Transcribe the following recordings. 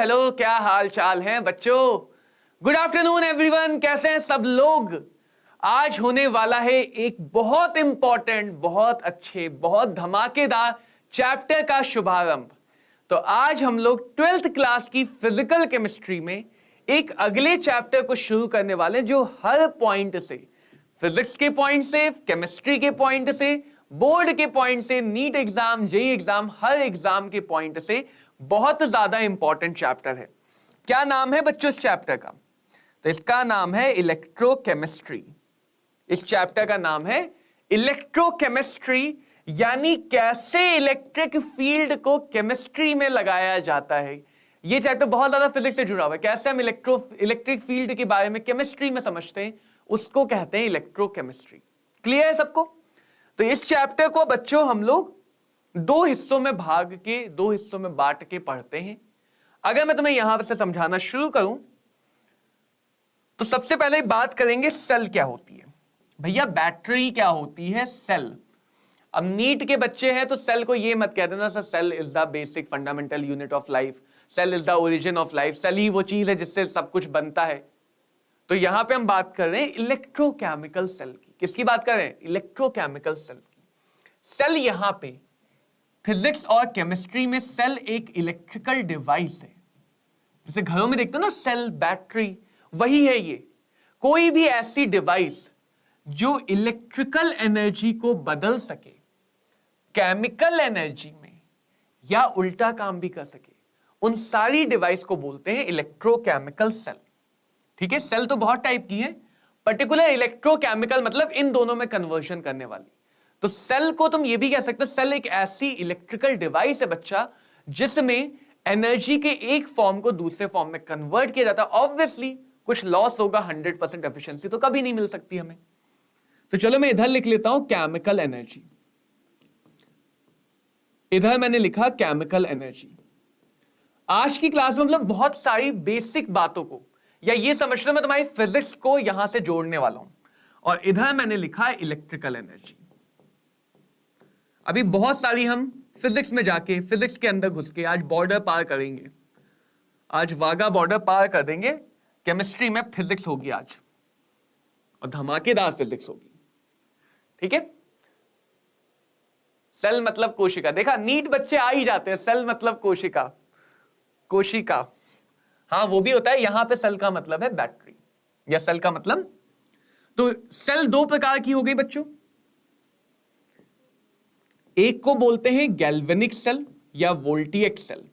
Hello, क्या हाल चाल है बच्चों। गुड आफ्टरनून एवरीवन, कैसे हैं सब लोग। आज होने वाला है एक बहुत इंपॉर्टेंट, बहुत अच्छे, बहुत धमाकेदार चैप्टर का शुभारंभ। तो आज हम लोग 12th क्लास की फिजिकल केमिस्ट्री में एक अगले चैप्टर को शुरू करने वाले हैं, जो हर पॉइंट से, फिजिक्स के पॉइंट से, केमिस्ट्री के पॉइंट से, बोर्ड के पॉइंट से, नीट एग्जाम, जेई एग्जाम, हर एग्जाम के पॉइंट से बहुत ज्यादा इंपॉर्टेंट चैप्टर है। क्या नाम है बच्चों इस चैप्टर का? तो इसका नाम है इलेक्ट्रोकेमिस्ट्री। इस चैप्टर का नाम है इलेक्ट्रोकेमिस्ट्री, यानी कैसे इलेक्ट्रिक फील्ड को केमिस्ट्री में लगाया जाता है। यह चैप्टर बहुत ज्यादा फिजिक्स से जुड़ा हुआ है। कैसे हम इलेक्ट्रिक फील्ड के बारे में केमिस्ट्री में समझते हैं, उसको कहते हैं इलेक्ट्रोकेमिस्ट्री। क्लियर है सबको? तो इस चैप्टर को बच्चों हम लोग दो हिस्सों में बांट के पढ़ते हैं। अगर मैं तुम्हें यहां से समझाना शुरू करूं तो सबसे पहले बात करेंगे सेल क्या होती है। भैया बैटरी क्या होती है? सेल। अब नीट के बच्चे हैं तो सेल को ये मत कह देना sir cell is the basic fundamental unit of life, cell is the origin of life, cell ही वो चीज है जिससे सब कुछ बनता है। तो यहां पे हम बात कर रहे हैं इलेक्ट्रोकेमिकल सेल की। किसकी बात कर रहे हैं? इलेक्ट्रोकेमिकल सेल की। सेल यहां पे फिजिक्स और केमिस्ट्री में सेल एक इलेक्ट्रिकल डिवाइस है। जैसे घरों में देखते हो ना सेल, बैटरी, वही है ये। कोई भी ऐसी डिवाइस जो इलेक्ट्रिकल एनर्जी को बदल सके केमिकल एनर्जी में, या उल्टा काम भी कर सके, उन सारी डिवाइस को बोलते हैं इलेक्ट्रोकेमिकल सेल। ठीक है, सेल तो बहुत टाइप की है, पर्टिकुलर इलेक्ट्रोकेमिकल मतलब इन दोनों में कन्वर्शन करने वाली। तो सेल को तुम ये भी कह सकते हो, सेल एक ऐसी इलेक्ट्रिकल डिवाइस है बच्चा जिसमें एनर्जी के एक फॉर्म को दूसरे फॉर्म में कन्वर्ट किया जाता है। ऑब्वियसली कुछ लॉस होगा, 100% एफिशिएंसी तो कभी नहीं मिल सकती हमें। तो चलो मैं इधर लिख लेता हूं केमिकल एनर्जी। इधर मैंने लिखा केमिकल एनर्जी। आज की क्लास में मतलब बहुत सारी बेसिक बातों को, या ये समझ लो मैं तुम्हारी फिजिक्स को यहां से जोड़ने वाला हूं। और इधर मैंने लिखा इलेक्ट्रिकल एनर्जी। अभी बहुत सारी हम फिजिक्स में जाके, फिजिक्स के अंदर घुस के आज बॉर्डर पार करेंगे। आज वाघा बॉर्डर पार कर देंगे। केमिस्ट्री में फिजिक्स होगी आज, और धमाकेदार फिजिक्स होगी। ठीक है। सेल मतलब कोशिका। देखा, नीट बच्चे आ ही जाते हैं। सेल मतलब कोशिका, कोशिका, हाँ वो भी होता है। यहां पे सेल का मतलब है बैटरी, या सेल का मतलब। तो सेल दो प्रकार की हो गई बच्चों। एक को बोलते हैं गैल्वेनिक सेल या वोल्टिएक सेल,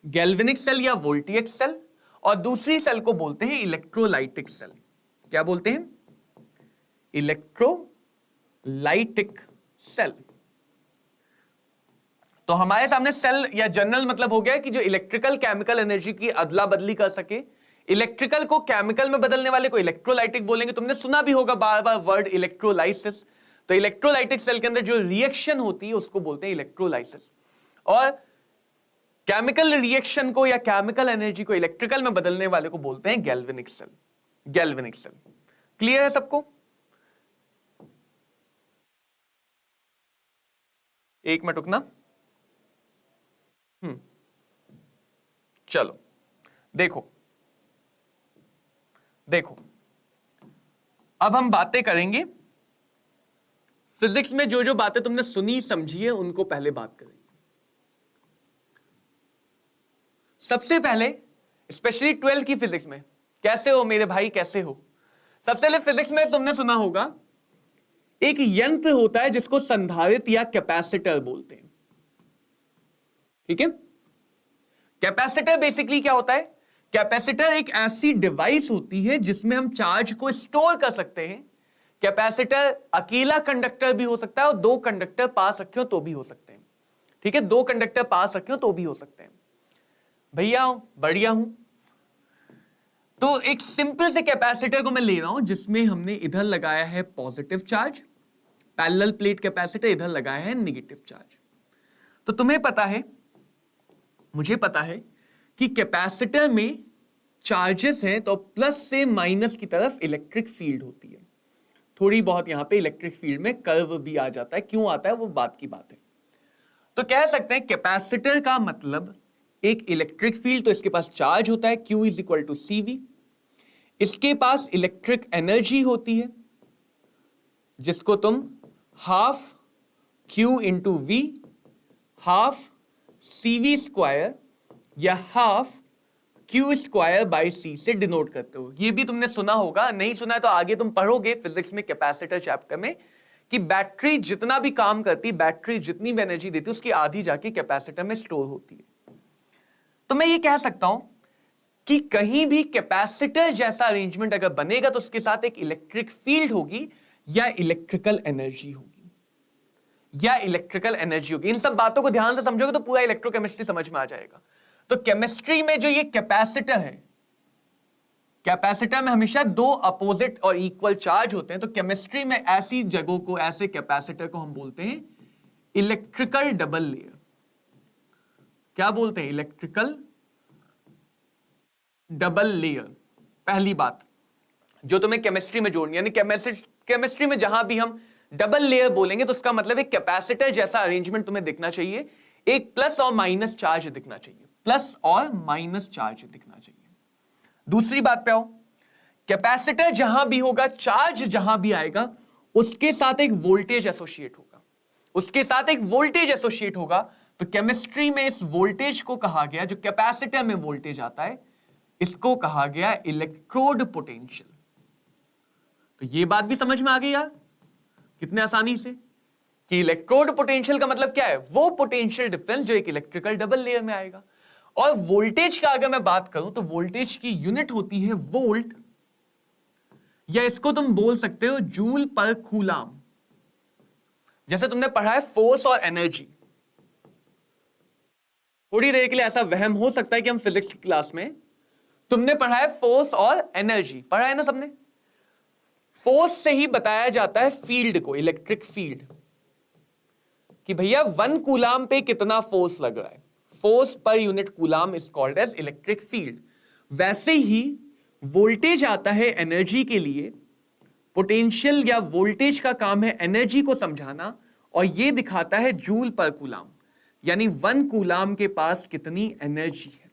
गैल्वेनिक सेल या वोल्टिएक सेल। और दूसरी सेल को बोलते हैं इलेक्ट्रोलाइटिक सेल। क्या बोलते हैं? Electrolytic cell. तो हमारे सामने सेल या जनरल मतलब हो गया कि जो इलेक्ट्रिकल केमिकल एनर्जी की अदला बदली कर सके। इलेक्ट्रिकल को केमिकल में बदलने वाले को इलेक्ट्रोलाइटिक बोलेंगे। तुमने सुना भी होगा बार बार वर्ड इलेक्ट्रोलाइसिस। तो इलेक्ट्रोलाइटिक सेल के अंदर जो रिएक्शन होती है उसको बोलते हैं इलेक्ट्रोलाइसिस। और केमिकल रिएक्शन को या केमिकल एनर्जी को इलेक्ट्रिकल में बदलने वाले को बोलते हैं galvanic cell. Galvanic cell. Clear है सबको? एक मिनट रुकना। चलो देखो देखो, अब हम बातें करेंगे फिजिक्स में। जो जो बातें तुमने सुनी समझी है उनको पहले बात करेंगे। सबसे पहले स्पेशली 12th की फिजिक्स में, कैसे हो मेरे भाई, कैसे हो? सबसे पहले फिजिक्स में तुमने सुना होगा एक यंत्र होता है जिसको संधारित्र या कैपेसिटर बोलते हैं। ठीक है। कैपेसिटर बेसिकली क्या होता है? कैपेसिटर एक ऐसी डिवाइस होती है जिसमें हम चार्ज को स्टोर कर सकते हैं। कैपेसिटर अकेला कंडक्टर भी हो सकता है, और दो कंडक्टर पास रखे हो तो भी हो सकते हैं। ठीक है, दो कंडक्टर पास रखे हो तो भी हो सकते हैं। भैया बढ़िया हूं। तो एक सिंपल से कैपेसिटर को मैं ले रहा हूं जिसमें हमने इधर लगाया है positive charge, parallel plate capacitor, इधर लगाया है नेगेटिव चार्ज। तो तुम्हें पता है, मुझे पता है कि कैपेसिटर में चार्जेस हैं तो प्लस से माइनस की तरफ इलेक्ट्रिक फील्ड होती है। थोड़ी बहुत यहां पे इलेक्ट्रिक फील्ड में कर्व भी आ जाता है। क्यों आता है वो बात की बात है। तो कह सकते हैं कैपेसिटर का मतलब एक इलेक्ट्रिक फील्ड, तो इसके पास चार्ज होता है Q is equal to CV। इसके पास इलेक्ट्रिक एनर्जी होती है जिसको तुम half Q into V, half CV square या half Q square by C से डिनोट करते हो। ये भी तुमने सुना होगा, नहीं सुना है तो आगे तुम पढ़ोगे फिजिक्स में कैपेसिटर चैप्टर में कि बैटरी जितना भी काम करती, बैटरी जितनी भी एनर्जी देती है उसकी आधी जाके कैपेसिटर में स्टोर होती है। तो मैं ये कह सकता हूं कि कहीं भी कैपेसिटर जैसा अरेंजमेंट अगर बनेगा तो उसके साथ एक इलेक्ट्रिक फील्ड होगी या इलेक्ट्रिकल एनर्जी होगी, या इलेक्ट्रिकल एनर्जी होगी। इन सब बातों को ध्यान से समझोगे तो पूरा इलेक्ट्रोकेमिस्ट्री समझ में आ जाएगा। तो केमिस्ट्री में जो ये कैपेसिटर है, कैपेसिटर में हमेशा दो अपोजिट और इक्वल चार्ज होते हैं। तो केमिस्ट्री में ऐसी जगहों को, ऐसे कैपेसिटर को हम बोलते हैं इलेक्ट्रिकल डबल लेयर। क्या बोलते हैं? Electrical double layer. पहली बात जो तुम्हें केमिस्ट्री में जोड़नी, यानी केमिस्ट्री में जहां भी हम डबल लेयर बोलेंगे तो उसका मतलब एक कैपेसिटर जैसा अरेंजमेंट तुम्हें दिखना चाहिए, एक प्लस और माइनस चार्ज दिखना चाहिए, प्लस और माइनस चार्ज दिखना चाहिए। दूसरी बात पे आओ, कैपेसिटर जहां भी होगा, चार्ज जहां भी आएगा उसके साथ एक वोल्टेज एसोसिएट होगा, उसके साथ एक वोल्टेज एसोसिएट होगा। तो केमिस्ट्री में इस वोल्टेज को कहा गया, जो कैपेसिटर में वोल्टेज आता है, इसको कहा गया इलेक्ट्रोड पोटेंशियल। तो ये बात भी समझ में आ गई यार कितने आसानी से कि इलेक्ट्रोड पोटेंशियल का मतलब क्या है? वो पोटेंशियल डिफरेंस जो एक इलेक्ट्रिकल डबल लेयर में आएगा। और वोल्टेज का अगर मैं बात करूं तो वोल्टेज की यूनिट होती है वोल्ट, या इसको तुम बोल सकते हो जूल पर कूलाम। जैसे तुमने पढ़ा है फोर्स और एनर्जी, थोड़ी देर के लिए ऐसा वहम हो सकता है कि हम फिजिक्स की क्लास में तुमने पढ़ा है फोर्स और एनर्जी, पढ़ा है ना सबने? फोर्स से ही बताया जाता है फील्ड को, इलेक्ट्रिक फील्ड, कि भैया 1 कूलाम पे कितना फोर्स लग रहा है, फोर्स पर unit coulomb is called as electric field. वैसे ही वोल्टेज आता है एनर्जी के लिए। पोटेंशियल या वोल्टेज का काम है एनर्जी को समझाना, और यह दिखाता है जूल पर कूलाम, यानी 1 कूलाम के पास कितनी एनर्जी है।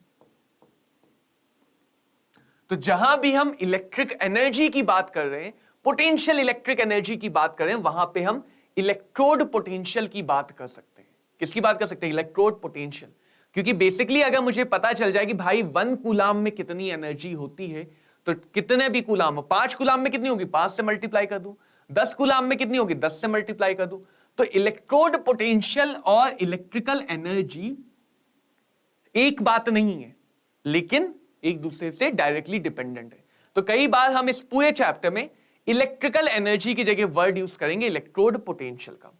तो जहां भी हम इलेक्ट्रिक एनर्जी की बात कर रहे हैं, पोटेंशियल इलेक्ट्रिक एनर्जी की बात कर रहे हैं, वहां पे हम इलेक्ट्रोड पोटेंशियल की बात कर सकते हैं। किसकी बात कर सकते हैं? Electrode potential. क्योंकि बेसिकली अगर मुझे पता चल जाए कि भाई 1 कूलाम में कितनी एनर्जी होती है, तो कितने भी कूलाम हो, 5 कूलाम में कितनी होगी, 5 से मल्टीप्लाई कर दूं, 10 कूलाम में कितनी होगी, 10 से मल्टीप्लाई कर दूं। तो इलेक्ट्रोड पोटेंशियल और इलेक्ट्रिकल एनर्जी एक बात नहीं है, लेकिन एक दूसरे से डायरेक्टली डिपेंडेंट है। तो कई बार हम इस पूरे चैप्टर में इलेक्ट्रिकल एनर्जी की जगह वर्ड यूज करेंगे इलेक्ट्रोड पोटेंशियल का।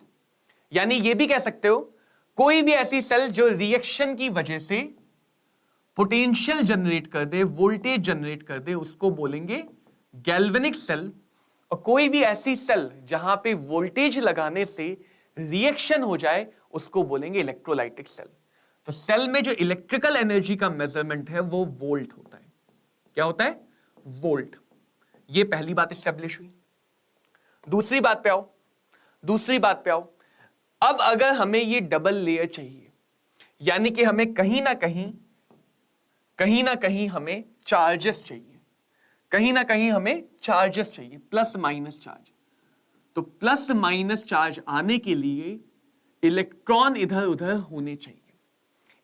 यानी यह भी कह सकते हो कोई भी ऐसी सेल जो रिएक्शन की वजह से पोटेंशियल जनरेट कर दे, वोल्टेज जनरेट कर दे, उसको बोलेंगे गैल्वेनिक सेल। और कोई भी ऐसी सेल जहां पे वोल्टेज लगाने से रिएक्शन हो जाए, उसको बोलेंगे इलेक्ट्रोलाइटिक सेल। तो सेल में जो इलेक्ट्रिकल एनर्जी का मेजरमेंट है वो वोल्ट होता है। क्या होता है? वोल्ट। ये पहली बात एस्टेब्लिश हुई। दूसरी बात पे आओ, दूसरी बात पे आओ। अब अगर हमें ये डबल लेयर चाहिए, यानी कि हमें कहीं ना कहीं हमें चार्जेस चाहिए, कहीं ना कहीं हमें चार्जेस चाहिए, प्लस माइनस चार्ज। तो प्लस माइनस चार्ज आने के लिए इलेक्ट्रॉन इधर उधर होने चाहिए,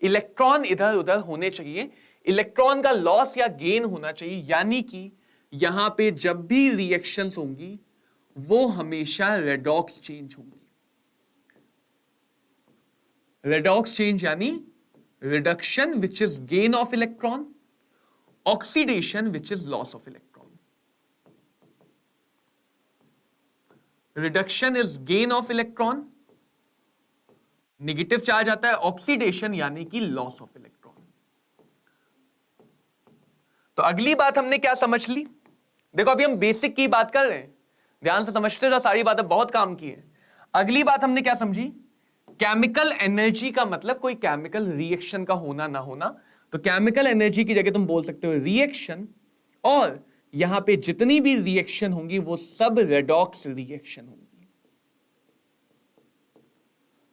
इलेक्ट्रॉन इधर उधर होने चाहिए, इलेक्ट्रॉन का लॉस या गेन होना चाहिए। यानी कि यहां पे जब भी रिएक्शंस होंगी वो हमेशा रेडॉक्स चेंज होंगी। रेडॉक्स चेंज यानी reduction which is gain of electron, oxidation which is loss of electron. Reduction is gain of electron, negative charge आता है, ऑक्सीडेशन यानी कि लॉस ऑफ इलेक्ट्रॉन। तो अगली बात हमने क्या समझ ली? देखो अभी हम बेसिक की बात कर रहे हैं, ध्यान से समझते रहो, सारी बातें बहुत काम की है। अगली बात हमने क्या समझी? केमिकल एनर्जी का मतलब कोई केमिकल रिएक्शन का होना ना होना। तो केमिकल एनर्जी की जगह तुम बोल सकते हो रिएक्शन, और यहां पे जितनी भी रिएक्शन होंगी वो सब रेडॉक्स रिएक्शन होंगी।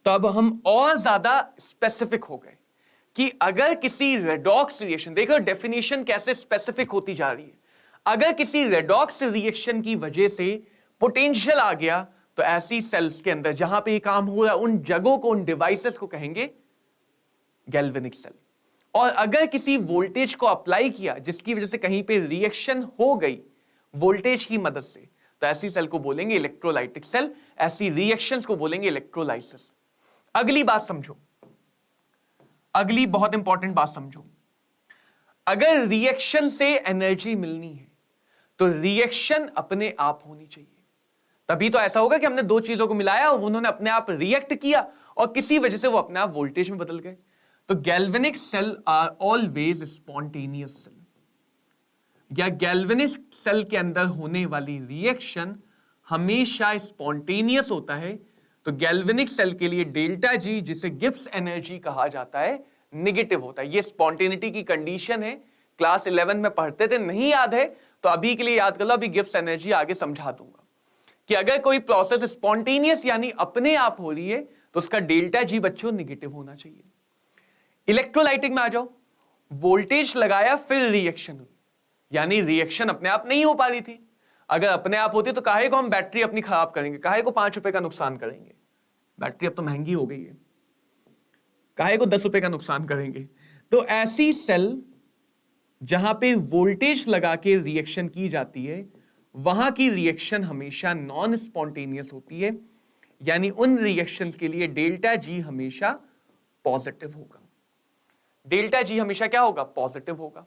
तो अब हम और ज्यादा स्पेसिफिक हो गए कि अगर किसी रेडॉक्स रिएक्शन, देखो डेफिनेशन कैसे स्पेसिफिक होती जा रही है, अगर किसी रेडॉक्स रिएक्शन की वजह से पोटेंशियल आ गया तो ऐसी सेल्स के अंदर जहां पे ये काम हो रहा है उन जगहों को, उन डिवाइसेस को कहेंगे गैल्वेनिक सेल। और अगर किसी वोल्टेज को अप्लाई किया जिसकी वजह से कहीं पे रिएक्शन हो गई वोल्टेज की मदद से, तो ऐसी सेल को बोलेंगे इलेक्ट्रोलाइटिक सेल, ऐसी रिएक्शंस को बोलेंगे इलेक्ट्रोलाइसिस। अगली बात समझो, अगली बहुत इंपॉर्टेंट बात समझो, अगर रिएक्शन से एनर्जी मिलनी है तो रिएक्शन अपने आप होनी चाहिए, तभी तो ऐसा होगा कि हमने दो चीजों को मिलाया और उन्होंने अपने आप रिएक्ट किया और किसी वजह से वो अपने आप वोल्टेज में बदल गए। तो galvanic cell are always spontaneous cell, या गैल्वेनिक सेल के अंदर होने वाली रिएक्शन हमेशा स्पॉन्टेनियस होता है। तो गैल्वेनिक सेल के लिए डेल्टा जी, जिसे गिब्स एनर्जी कहा जाता है, नेगेटिव होता है। ये स्पॉन्टेनिटी की कंडीशन है, क्लास 11 में पढ़ते थे, नहीं याद है तो अभी के लिए याद कर लो, अभी गिब्स एनर्जी आगे समझा दूंगा कि अगर कोई प्रोसेस स्पॉन्टेनियस यानी अपने आप हो रही है तो उसका डेल्टा जी बच्चों नेगेटिव होना चाहिए। इलेक्ट्रोलाइटिक में आ जाओ, वोल्टेज लगाया फिर रिएक्शन हुई, यानी रिएक्शन अपने आप नहीं हो पा रही थी। अगर अपने आप होती तो काहे को हम बैटरी अपनी खराब करेंगे, काहे को 5 रुपए का नुकसान करेंगे, बैटरी अब तो महंगी हो गई है, काहे को 10 रुपए का नुकसान करेंगे। तो ऐसी सेल जहां पे वोल्टेज लगा के रिएक्शन की जाती है वहां की रिएक्शन हमेशा नॉन स्पॉन्टेनियस होती है, यानी उन रिएक्शंस के लिए डेल्टा जी हमेशा पॉजिटिव होगा। डेल्टा जी हमेशा क्या होगा, पॉजिटिव होगा।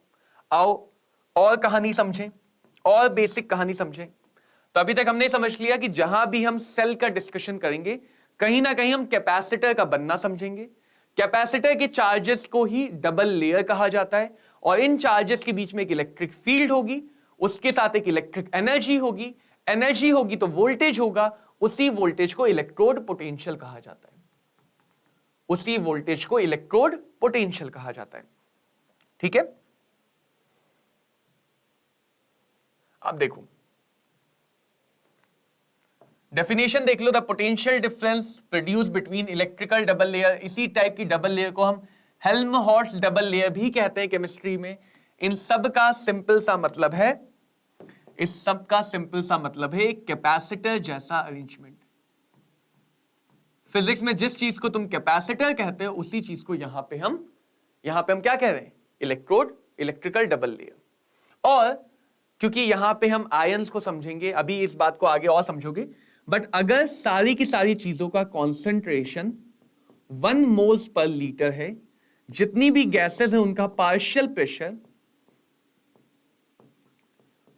आओ और कहानी समझें, और बेसिक कहानी समझें। तो अभी तक हमने समझ लिया कि जहां भी हम सेल का डिस्कशन करेंगे कहीं ना कहीं हम कैपेसिटर का बनना समझेंगे। कैपेसिटर के चार्जेस को ही डबल लेयर कहा जाता है और इन चार्जेस के बीच में एक इलेक्ट्रिक फील्ड होगी, उसके साथ एक इलेक्ट्रिक एनर्जी होगी, एनर्जी होगी तो वोल्टेज होगा, उसी वोल्टेज को इलेक्ट्रोड पोटेंशियल कहा जाता है, उसी वोल्टेज को इलेक्ट्रोड पोटेंशियल कहा जाता है। ठीक है, अब देखो डेफिनेशन देख लो, the potential difference produce between electrical double layer, इसी टाइप की डबल लेयर को हम हेल्महोल्ट्ज डबल लेयर भी कहते हैं केमिस्ट्री में। इन सब का सिंपल सा मतलब है, इस सब का सिंपल सा मतलब है कैपेसिटर जैसा अरेंजमेंट। फिजिक्स में जिस चीज को तुम कैपेसिटर कहते हो उसी चीज को यहां पे हम क्या कह रहे हैं, इलेक्ट्रोड, इलेक्ट्रिकल डबल लेयर। और क्योंकि यहां पे हम आयंस को समझेंगे, अभी इस बात को आगे और समझोगे, बट अगर सारी की सारी चीजों का कॉन्सेंट्रेशन 1 मोल्स पर लीटर है, जितनी भी गैसेस है उनका पार्शियल प्रेशर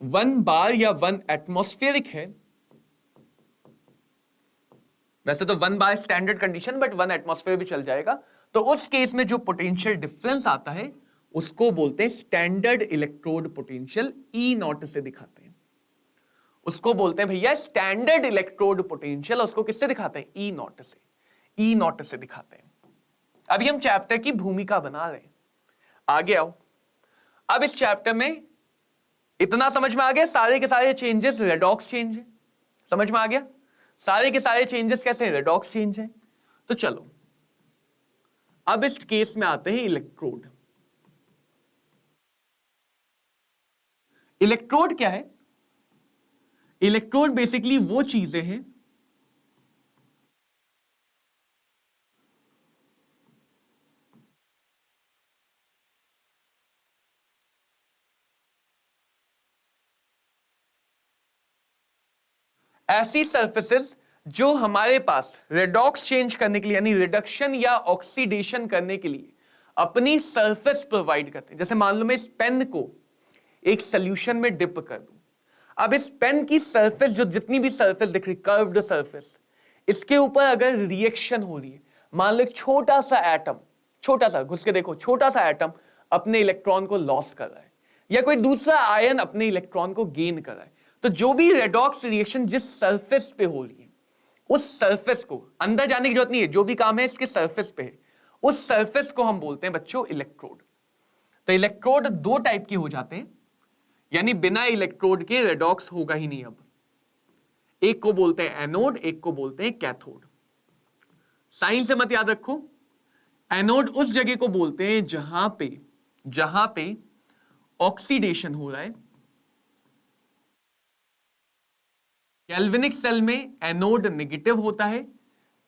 1 बार या 1 एटमॉस्फेरिक है, वैसे तो 1 बार स्टैंडर्ड कंडीशन बट 1 एटमॉस्फेयर भी चल जाएगा, तो उस केस में जो पोटेंशियल डिफरेंस आता है उसको बोलते हैं standard electrode potential, E not से दिखाते हैं, उसको बोलते हैं भैया स्टैंडर्ड इलेक्ट्रोड पोटेंशियल, उसको किससे दिखाते हैं, ई नॉट से, ई नॉट से दिखाते हैं। अभी हम चैप्टर की भूमिका बना रहे हैं, आगे आओ। अब इस चैप्टर में इतना समझ में आ गया, सारे के सारे चेंजेस रेडॉक्स चेंज है, समझ में आ गया, सारे के सारे चेंजेस कैसे रेडॉक्स चेंज है। तो चलो अब इस केस में आते हैं इलेक्ट्रोड। इलेक्ट्रोड क्या है, इलेक्ट्रोड बेसिकली वो चीजें हैं ऐसी सरफेसेस जो हमारे पास रेडॉक्स चेंज करने के लिए यानी रिडक्शन या ऑक्सीडेशन करने के लिए अपनी सरफेस प्रोवाइड करते हैं। जैसे मान लो मैं इस पेन को एक सॉल्यूशन में डिप कर दूं, अब इस पेन की सरफेस, जो जितनी भी सरफेस दिख रही, कर्व्ड सरफेस, इसके ऊपर अगर रिएक्शन हो रही है, मान लो एक छोटा सा एटम, छोटा सा, घुस के देखो, छोटा सा एटम अपने इलेक्ट्रॉन को लॉस कर रहा है या कोई दूसरा आयन अपने इलेक्ट्रॉन को गेन कर रहा है, तो जो भी रेडॉक्स रिएक्शन जिस सरफेस पे हो रही है उस सरफेस को, अंदर जाने की जरूरत नहीं है, जो भी काम है इसके सरफेस पे है, उस सरफेस को हम बोलते हैं बच्चों इलेक्ट्रोड। तो इलेक्ट्रोड दो टाइप के हो जाते हैं, यानी बिना इलेक्ट्रोड के रेडॉक्स होगा ही नहीं। अब एक को बोलते हैं एनोड, एक को बोलते हैं कैथोड। साइन से मत याद रखो, एनोड उस जगह को बोलते हैं जहां पे ऑक्सीडेशन हो रहा है। कैल्विनिक सेल में एनोड नेगेटिव होता है,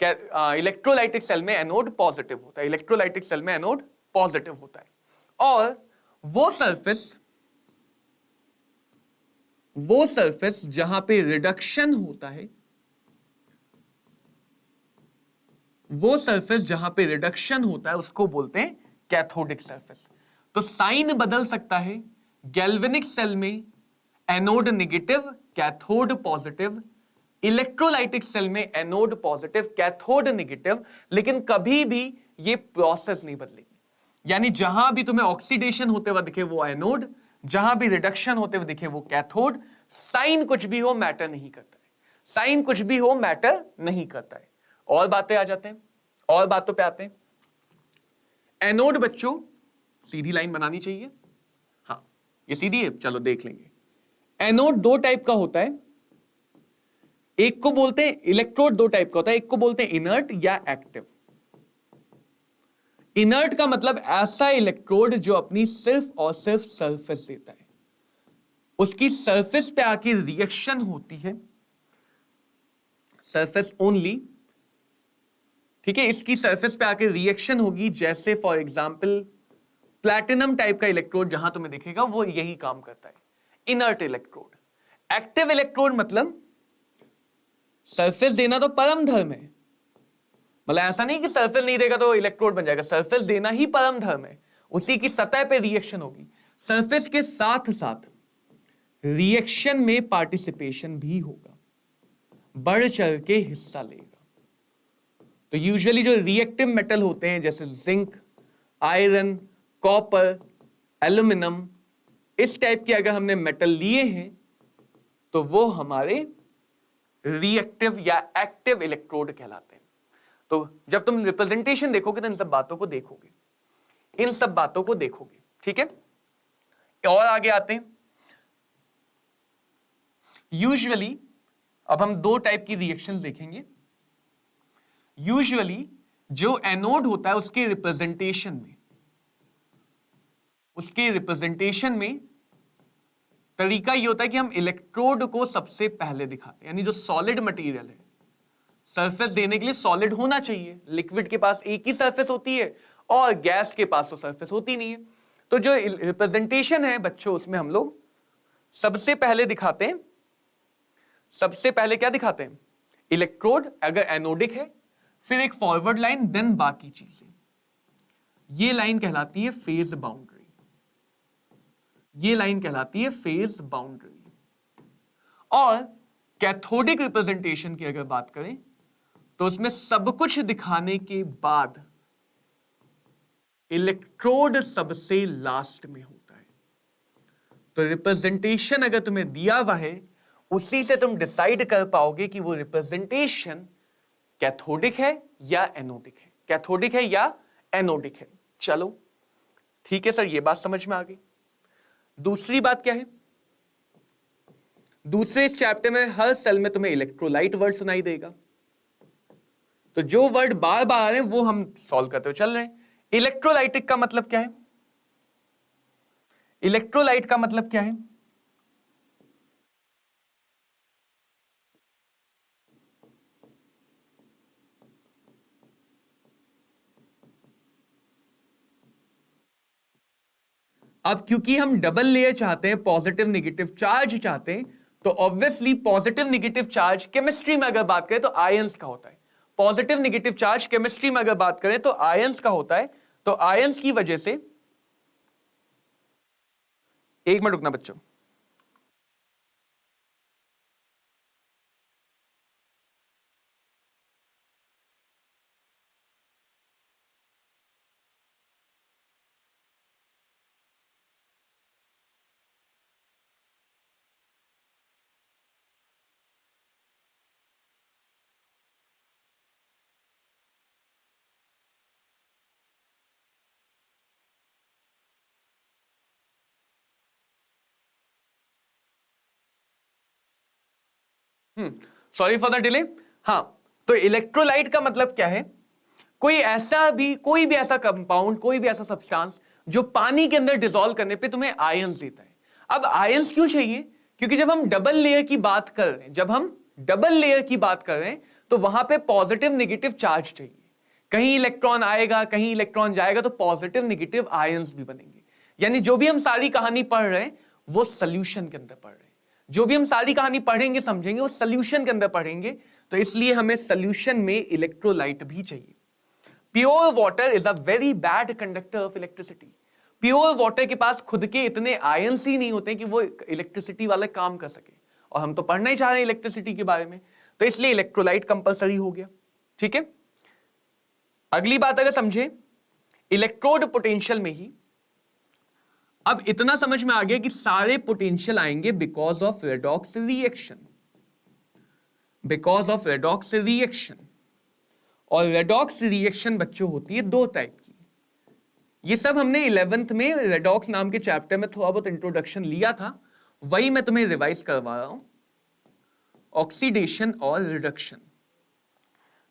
इलेक्ट्रोलाइटिक सेल में एनोड पॉजिटिव होता है। इलेक्ट्रोलाइटिक सेल में एनोड पॉजिटिव होता है। और वो सरफेस जहां पे रिडक्शन होता है, उसको बोलते हैं कैथोडिक सरफेस। तो साइन बदल सकता है। गैल्वेनिक सेल में anode negative, cathode positive. Electrolytic cell में एनोड पॉजिटिव, कैथोड नेगेटिव। लेकिन कभी भी ये प्रोसेस नहीं बदलेगी। यानी जहां भी तुम्हें ऑक्सीडेशन होते हुए दिखे वो एनोड, जहां भी रिडक्शन होते हुए दिखे वो कैथोड। साइन कुछ भी हो मैटर नहीं करता है। साइन कुछ भी हो मैटर नहीं करता है। और बातें आ जाते हैं, और बातों पे आते हैं। एनोड बच्चों सीधी लाइन बनानी चाहिए। हाँ, ये सीधी है, चलो देख लेंगे। एनोड दो टाइप का होता है। एक को बोलते हैं इलेक्ट्रोड, दो टाइप का होता है। एक को बोलते हैं इनर्ट या एक्टिव। इनर्ट का मतलब ऐसा इलेक्ट्रोड जो अपनी सिर्फ और सिर्फ सरफेस देता है, उसकी सरफेस पे आके रिएक्शन होती है, सरफेस ओनली। ठीक है, इसकी सरफेस पे आके रिएक्शन होगी। जैसे फॉर एग्जांपल प्लैटिनम टाइप का इलेक्ट्रोड जहां तुम्हें दिखेगा वो यही काम करता है, इनर्ट इलेक्ट्रोड। एक्टिव इलेक्ट्रोड मतलब सरफेस देना तो परम धर्म है। मतलब ऐसा नहीं कि सरफेस नहीं देगा तो इलेक्ट्रोड बन जाएगा, सरफेस देना ही परम धर्म है। उसी की सतह पे रिएक्शन होगी, सरफेस के साथ साथ रिएक्शन में पार्टिसिपेशन भी होगा, बढ़ चढ़ के हिस्सा लेगा। तो यूजुअली जो रिएक्टिव मेटल होते हैं जैसे जिंक, आयरन, कॉपर, एल्यूमिनियम, इस टाइप के अगर हमने मेटल लिए हैं तो वो हमारे रिएक्टिव या एक्टिव इलेक्ट्रोड कहलाते हैं। तो जब तुम रिप्रेजेंटेशन देखोगे तो इन सब बातों को देखोगे, ठीक है। और आगे आते हैं। यूजुअली अब हम दो टाइप की रिएक्शंस देखेंगे। यूजुअली जो एनोड होता है उसके रिप्रेजेंटेशन में तरीका ये होता है कि हम इलेक्ट्रोड को सबसे पहले दिखाते हैं। यानी जो सॉलिड मटेरियल है, सरफेस देने के लिए सॉलिड होना चाहिए। लिक्विड के पास एक ही सरफेस होती है और गैस के पास तो सरफेस होती नहीं है। तो जो रिप्रेजेंटेशन है बच्चों, उसमें हम लोग सबसे पहले क्या दिखाते हैं? इलेक्ट्रोड अगर एनोडिक है, फिर एक फॉरवर्ड लाइन, देन बाकी चीजें। ये लाइन कहलाती है फेज बाउंड्री। और कैथोडिक रिप्रेजेंटेशन की अगर बात करें तो उसमें सब कुछ दिखाने के बाद इलेक्ट्रोड सबसे लास्ट में होता है। तो रिप्रेजेंटेशन अगर तुम्हें दिया हुआ है, उसी से तुम डिसाइड कर पाओगे कि वो रिप्रेजेंटेशन कैथोडिक है या एनोडिक है। चलो ठीक है सर, ये बात समझ में आ गई। दूसरी बात क्या है? दूसरे इस चैप्टर में हर सेल में तुम्हें इलेक्ट्रोलाइट वर्ड सुनाई देगा। तो जो वर्ड बार बार आ रहे हैं वो हम सॉल्व करते हुए चल रहे हैं। इलेक्ट्रोलाइटिक का मतलब क्या है? अब क्योंकि हम डबल लेयर चाहते हैं, पॉजिटिव नेगेटिव चार्ज चाहते हैं, तो obviously positive negative charge chemistry में अगर बात करें तो आयंस का होता है। पॉजिटिव नेगेटिव चार्ज केमिस्ट्री में अगर बात करें तो आयंस का होता है। तो आयंस की वजह से, एक मिनट रुकना बच्चों। Sorry for the delay. हाँ, तो इलेक्ट्रोलाइट का मतलब क्या है? कोई भी ऐसा कंपाउंड, कोई भी ऐसा सब्सटेंस जो पानी के अंदर डिसॉल्व करने पे तुम्हें आयंस देता है। अब आयंस क्यों चाहिए? क्योंकि जब हम डबल लेयर की बात कर रहे हैं, जब हम डबल लेयर की बात कर रहे हैं, तो वहां पे पॉजिटिव नेगेटिव चार्ज चाहिए। कहीं इलेक्ट्रॉन आएगा, कहीं इलेक्ट्रॉन जाएगा, तो पॉजिटिव नेगेटिव आयंस भी बनेंगे। यानी जो भी हम सारी कहानी पढ़ रहे हैं वो सोल्यूशन के अंदर पढ़ रहे हैं। जो भी हम सारी कहानी पढ़ेंगे समझेंगे वो सोल्यूशन के अंदर पढ़ेंगे। तो इसलिए हमें सोल्यूशन में इलेक्ट्रोलाइट भी चाहिए। Pure water is a very bad conductor of electricity. Pure water के पास खुद के इतने आयंस ही नहीं होते कि वो इलेक्ट्रिसिटी वाला काम कर सके, और हम तो पढ़ना ही चाह रहे हैं इलेक्ट्रिसिटी के बारे में, तो इसलिए इलेक्ट्रोलाइट कंपलसरी हो गया। ठीक है, अगली बात अगर समझे, इलेक्ट्रोड पोटेंशियल में ही अब इतना समझ में आ गया कि सारे पोटेंशियल आएंगे because of redox reaction, because of redox reaction. और रेडॉक्स रिएक्शन बच्चों होती है दो टाइप की। ये सब हमने 11th में रेडॉक्स नाम के चैप्टर में थोड़ा बहुत इंट्रोडक्शन लिया था, वही मैं तुम्हें रिवाइज करवा रहा हूं। ऑक्सीडेशन और रिडक्शन।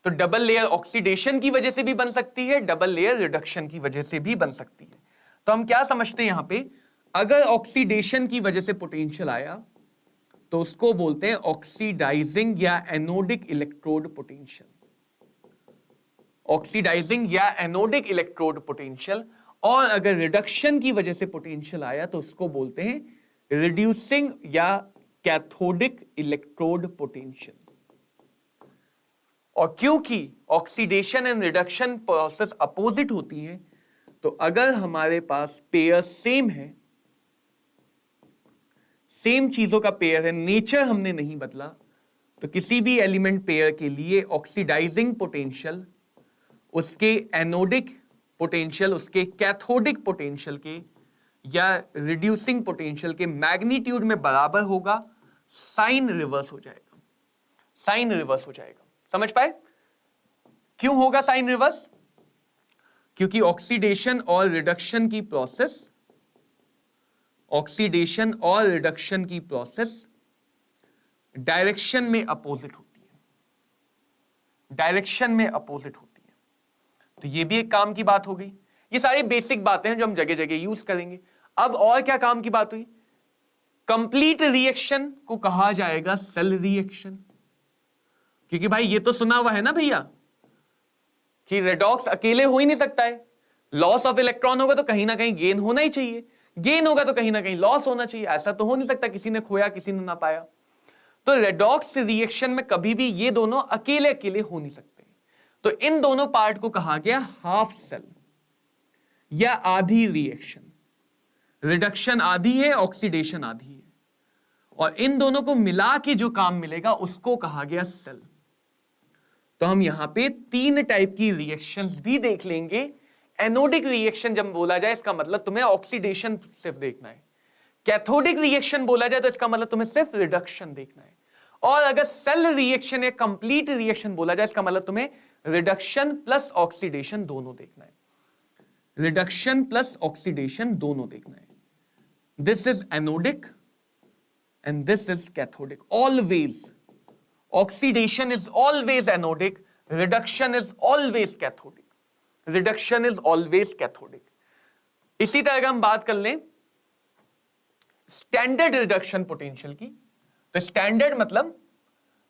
तो डबल लेयर ऑक्सीडेशन की वजह से भी बन सकती है, डबल लेयर रिडक्शन की वजह से भी बन सकती है। तो हम क्या समझते हैं यहां पे, अगर ऑक्सीडेशन की वजह से पोटेंशियल आया तो उसको बोलते हैं ऑक्सीडाइजिंग या एनोडिक इलेक्ट्रोड पोटेंशियल। ऑक्सीडाइजिंग या एनोडिक इलेक्ट्रोड पोटेंशियल। और अगर रिडक्शन की वजह से पोटेंशियल आया तो उसको बोलते हैं रिड्यूसिंग या कैथोडिक इलेक्ट्रोड पोटेंशियल। और क्योंकि oxidation and reduction process opposite होती है, तो अगर हमारे पास पेयर सेम है, सेम चीजों का पेयर है, नेचर हमने नहीं बदला, तो किसी भी एलिमेंट पेयर के लिए ऑक्सीडाइजिंग पोटेंशियल उसके एनोडिक पोटेंशियल, उसके कैथोडिक पोटेंशियल के या रिड्यूसिंग पोटेंशियल के मैग्नीट्यूड में बराबर होगा। साइन रिवर्स हो जाएगा, साइन रिवर्स हो जाएगा। समझ पाए क्यों होगा साइन रिवर्स? क्योंकि ऑक्सीडेशन और रिडक्शन की प्रोसेस, ऑक्सीडेशन और रिडक्शन की प्रोसेस डायरेक्शन में अपोजिट होती है, डायरेक्शन में अपोजिट होती है। तो ये भी एक काम की बात हो गई। ये सारी बेसिक बातें हैं जो हम जगह जगह यूज करेंगे। अब और क्या काम की बात हुई? कंप्लीट रिएक्शन को कहा जाएगा सेल रिएक्शन। क्योंकि भाई ये तो सुना हुआ है ना भैया कि रेडॉक्स अकेले हो ही नहीं सकता है। लॉस ऑफ इलेक्ट्रॉन होगा तो कहीं ना कहीं गेन होना ही चाहिए, गेन होगा तो कहीं ना कहीं लॉस होना चाहिए। ऐसा तो हो नहीं सकता किसी ने खोया किसी ने ना पाया। तो रेडॉक्स रिएक्शन में कभी भी ये दोनों अकेले अकेले हो नहीं सकते। तो इन दोनों पार्ट को कहा गया हाफ सेल या आधी रिएक्शन। रिडक्शन आधी है, ऑक्सीडेशन आधी है, और इन दोनों को मिला के जो काम मिलेगा उसको कहा गया सेल। तो हम यहां पे तीन टाइप की रिएक्शंस भी देख लेंगे। एनोडिक रिएक्शन जब बोला जाए इसका मतलब तुम्हें ऑक्सीडेशन सिर्फ देखना है। कैथोडिक रिएक्शन बोला जाए तो इसका मतलब तुम्हें सिर्फ रिडक्शन देखना है। और अगर सेल रिएक्शन या कंप्लीट रिएक्शन बोला जाए इसका मतलब तुम्हें रिडक्शन प्लस ऑक्सीडेशन दोनों देखना है। रिडक्शन प्लस ऑक्सीडेशन दोनों देखना है। This is anodic and this is cathodic. Always oxidation is always anodic, reduction is always cathodic, reduction is always cathodic. इसी तरह अगर हम बात कर लें स्टैंडर्ड रिडक्शन पोटेंशियल की, तो स्टैंडर्ड मतलब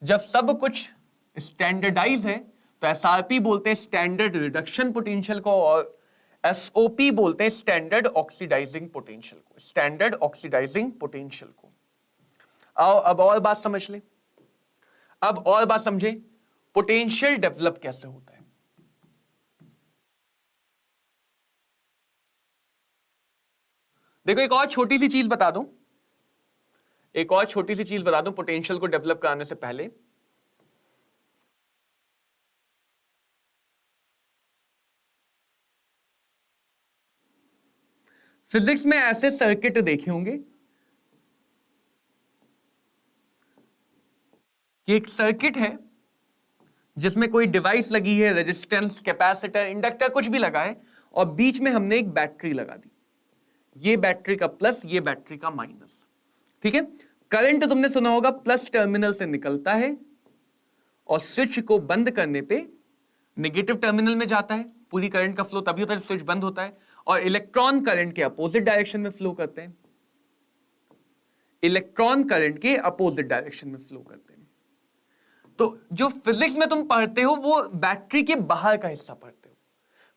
जब सब कुछ स्टैंडर्डाइज है, तो एसआरपी बोलते हैं स्टैंडर्ड रिडक्शन पोटेंशियल को, और एसओपी बोलते हैं स्टैंडर्ड ऑक्सीडाइजिंग पोटेंशियल को, स्टैंडर्ड ऑक्सीडाइजिंग पोटेंशियल को। आओ अब और बात समझ ले, अब और बात समझे पोटेंशियल डेवलप कैसे होता है। देखो एक और छोटी सी चीज बता दूं, एक और छोटी सी चीज बता दूं पोटेंशियल को डेवलप कराने से पहले। फिजिक्स में ऐसे सर्किट देखे होंगे कि एक सर्किट है जिसमें कोई डिवाइस लगी है, रेजिस्टेंस, कैपेसिटर, इंडक्टर कुछ भी लगा है, और बीच में हमने एक बैटरी लगा दी। ये बैटरी का प्लस, ये बैटरी का माइनस। ठीक है, करंट तुमने सुना होगा प्लस टर्मिनल से निकलता है और स्विच को बंद करने पे नेगेटिव टर्मिनल में जाता है, पूरी करंट का फ्लो तभी होता है स्विच बंद होता है, और इलेक्ट्रॉन करंट के अपोजिट डायरेक्शन में फ्लो करते हैं, इलेक्ट्रॉन करंट के अपोजिट डायरेक्शन में फ्लो करते हैं। तो जो फिजिक्स में तुम पढ़ते हो वो बैटरी के बाहर का हिस्सा पढ़ते हो।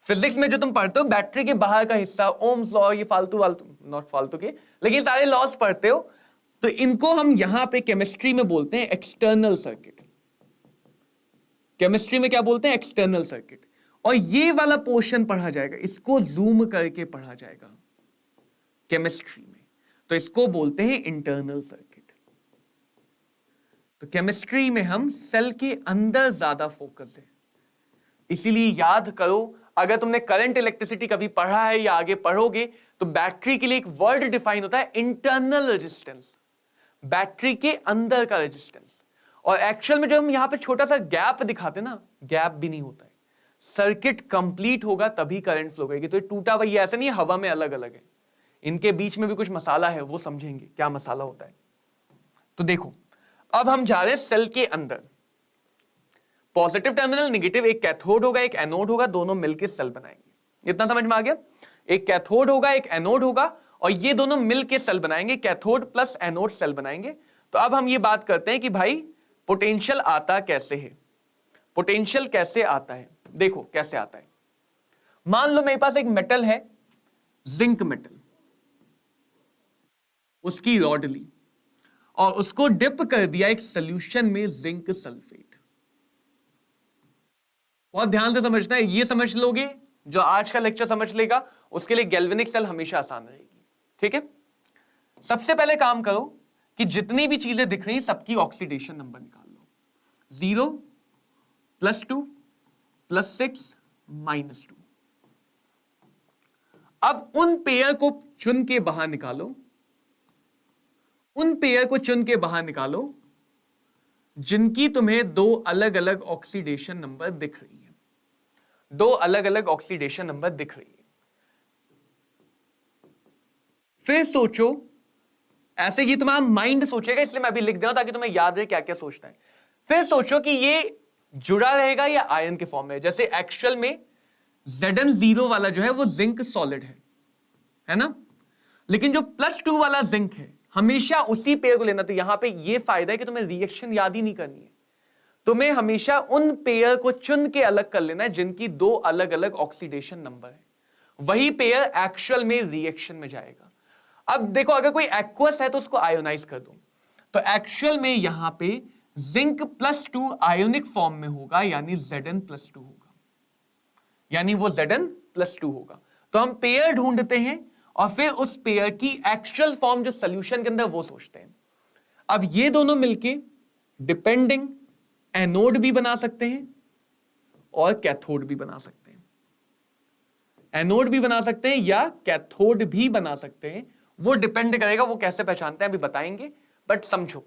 फिजिक्स में जो तुम पढ़ते हो बैटरी के बाहर का हिस्सा, ओम्स लॉ, ये फालतू नॉट फालतू के, लेकिन सारे लॉस पढ़ते हो, तो इनको हम यहां पे केमिस्ट्री में बोलते हैं एक्सटर्नल सर्किट। केमिस्ट्री में क्या बोलते हैं? External circuit. और ये वाला पोर्शन पढ़ा जाएगा, इसको जूम करके पढ़ा जाएगा केमिस्ट्री में, तो इसको बोलते हैं इंटरनल सर्किट। तो केमिस्ट्री में हम सेल के अंदर ज्यादा फोकस है, इसीलिए याद करो, अगर तुमने करंट इलेक्ट्रिसिटी कभी पढ़ा है या आगे पढ़ोगे, तो बैटरी के लिए एक वर्ड डिफाइन होता है इंटरनल रेजिस्टेंस, बैटरी के अंदर का रेजिस्टेंस। और एक्चुअल में जो हम यहां पे छोटा सा गैप दिखाते ना, गैप भी नहीं होता है, सर्किट कंप्लीट होगा तभी करंट फ्लो करेगी। तो ये टूटा हुआ, ये ऐसा नहीं है हवा में अलग अलग है, इनके बीच में भी कुछ मसाला है, वो समझेंगे क्या मसाला होता है। तो देखो, अब हम जा रहे हैं सेल के अंदर, पॉजिटिव टर्मिनल, नेगेटिव, एक कैथोड होगा एक एनोड होगा, दोनों मिलकर सेल बनाएंगे। इतना समझ में आ गया? एक कैथोड होगा एक एनोड होगा, और ये दोनों मिलकर सेल बनाएंगे, कैथोड प्लस एनोड सेल बनाएंगे। तो अब हम ये बात करते हैं कि भाई पोटेंशियल आता कैसे है, पोटेंशियल कैसे आता है। देखो कैसे आता है, मान लो मेरे पास एक मेटल है, जिंक मेटल, उसकी रॉड ली और उसको डिप कर दिया एक सॉल्यूशन में जिंक सल्फेट। बहुत ध्यान से समझना है, ये समझ लोगे जो आज का लेक्चर समझ लेगा उसके लिए गैल्वेनिक सेल हमेशा आसान रहेगी। ठीक है, सबसे पहले काम करो कि जितनी भी चीजें दिख रही सबकी ऑक्सीडेशन नंबर निकाल लो, 0 +2 +6 -2। अब उन पेयर को चुन के बाहर निकालो, उन पेयर को चुन के बाहर निकालो जिनकी तुम्हें दो अलग अलग ऑक्सीडेशन नंबर दिख रही है, दो अलग अलग ऑक्सीडेशन नंबर दिख रही है। फिर सोचो, ऐसे ही तुम्हारा माइंड सोचेगा, इसलिए मैं अभी लिख दे रहा हूं ताकि तुम्हें याद रहे क्या क्या सोचना है। फिर सोचो कि ये जुड़ा रहेगा या आयन के फॉर्म में। जैसे एक्चुअल में Zn0 वाला जो है वो जिंक सॉलिड है ना, लेकिन जो +2 वाला जिंक है हमेशा उसी पेयर को लेना। तो यहां पे ये फायदा है कि तुम्हें रिएक्शन याद ही नहीं करनी है, तुम्हें हमेशा उन पेयर को चुन के अलग कर लेना है जिनकी दो अलग अलग ऑक्सीडेशन नंबर है, वही पेयर एक्चुअल में रिएक्शन में जाएगा। अब देखो, अगर कोई एक्वस है तो उसको आयोनाइज कर दो, तो एक्चुअल में यहां पे जिंक +2 आयोनिक फॉर्म में होगा, यानी Zn+2 होगा, यानी वो Zn+2 होगा। तो हम पेयर ढूंढते हैं और फिर उस पेयर की एक्चुअल फॉर्म जो सॉल्यूशन के अंदर वो सोचते हैं। अब ये दोनों मिलके डिपेंडिंग एनोड भी बना सकते हैं और कैथोड भी बना सकते हैं, एनोड भी बना सकते हैं या कैथोड भी बना सकते हैं, वो डिपेंड करेगा वो कैसे पहचानते हैं अभी बताएंगे। बट समझो,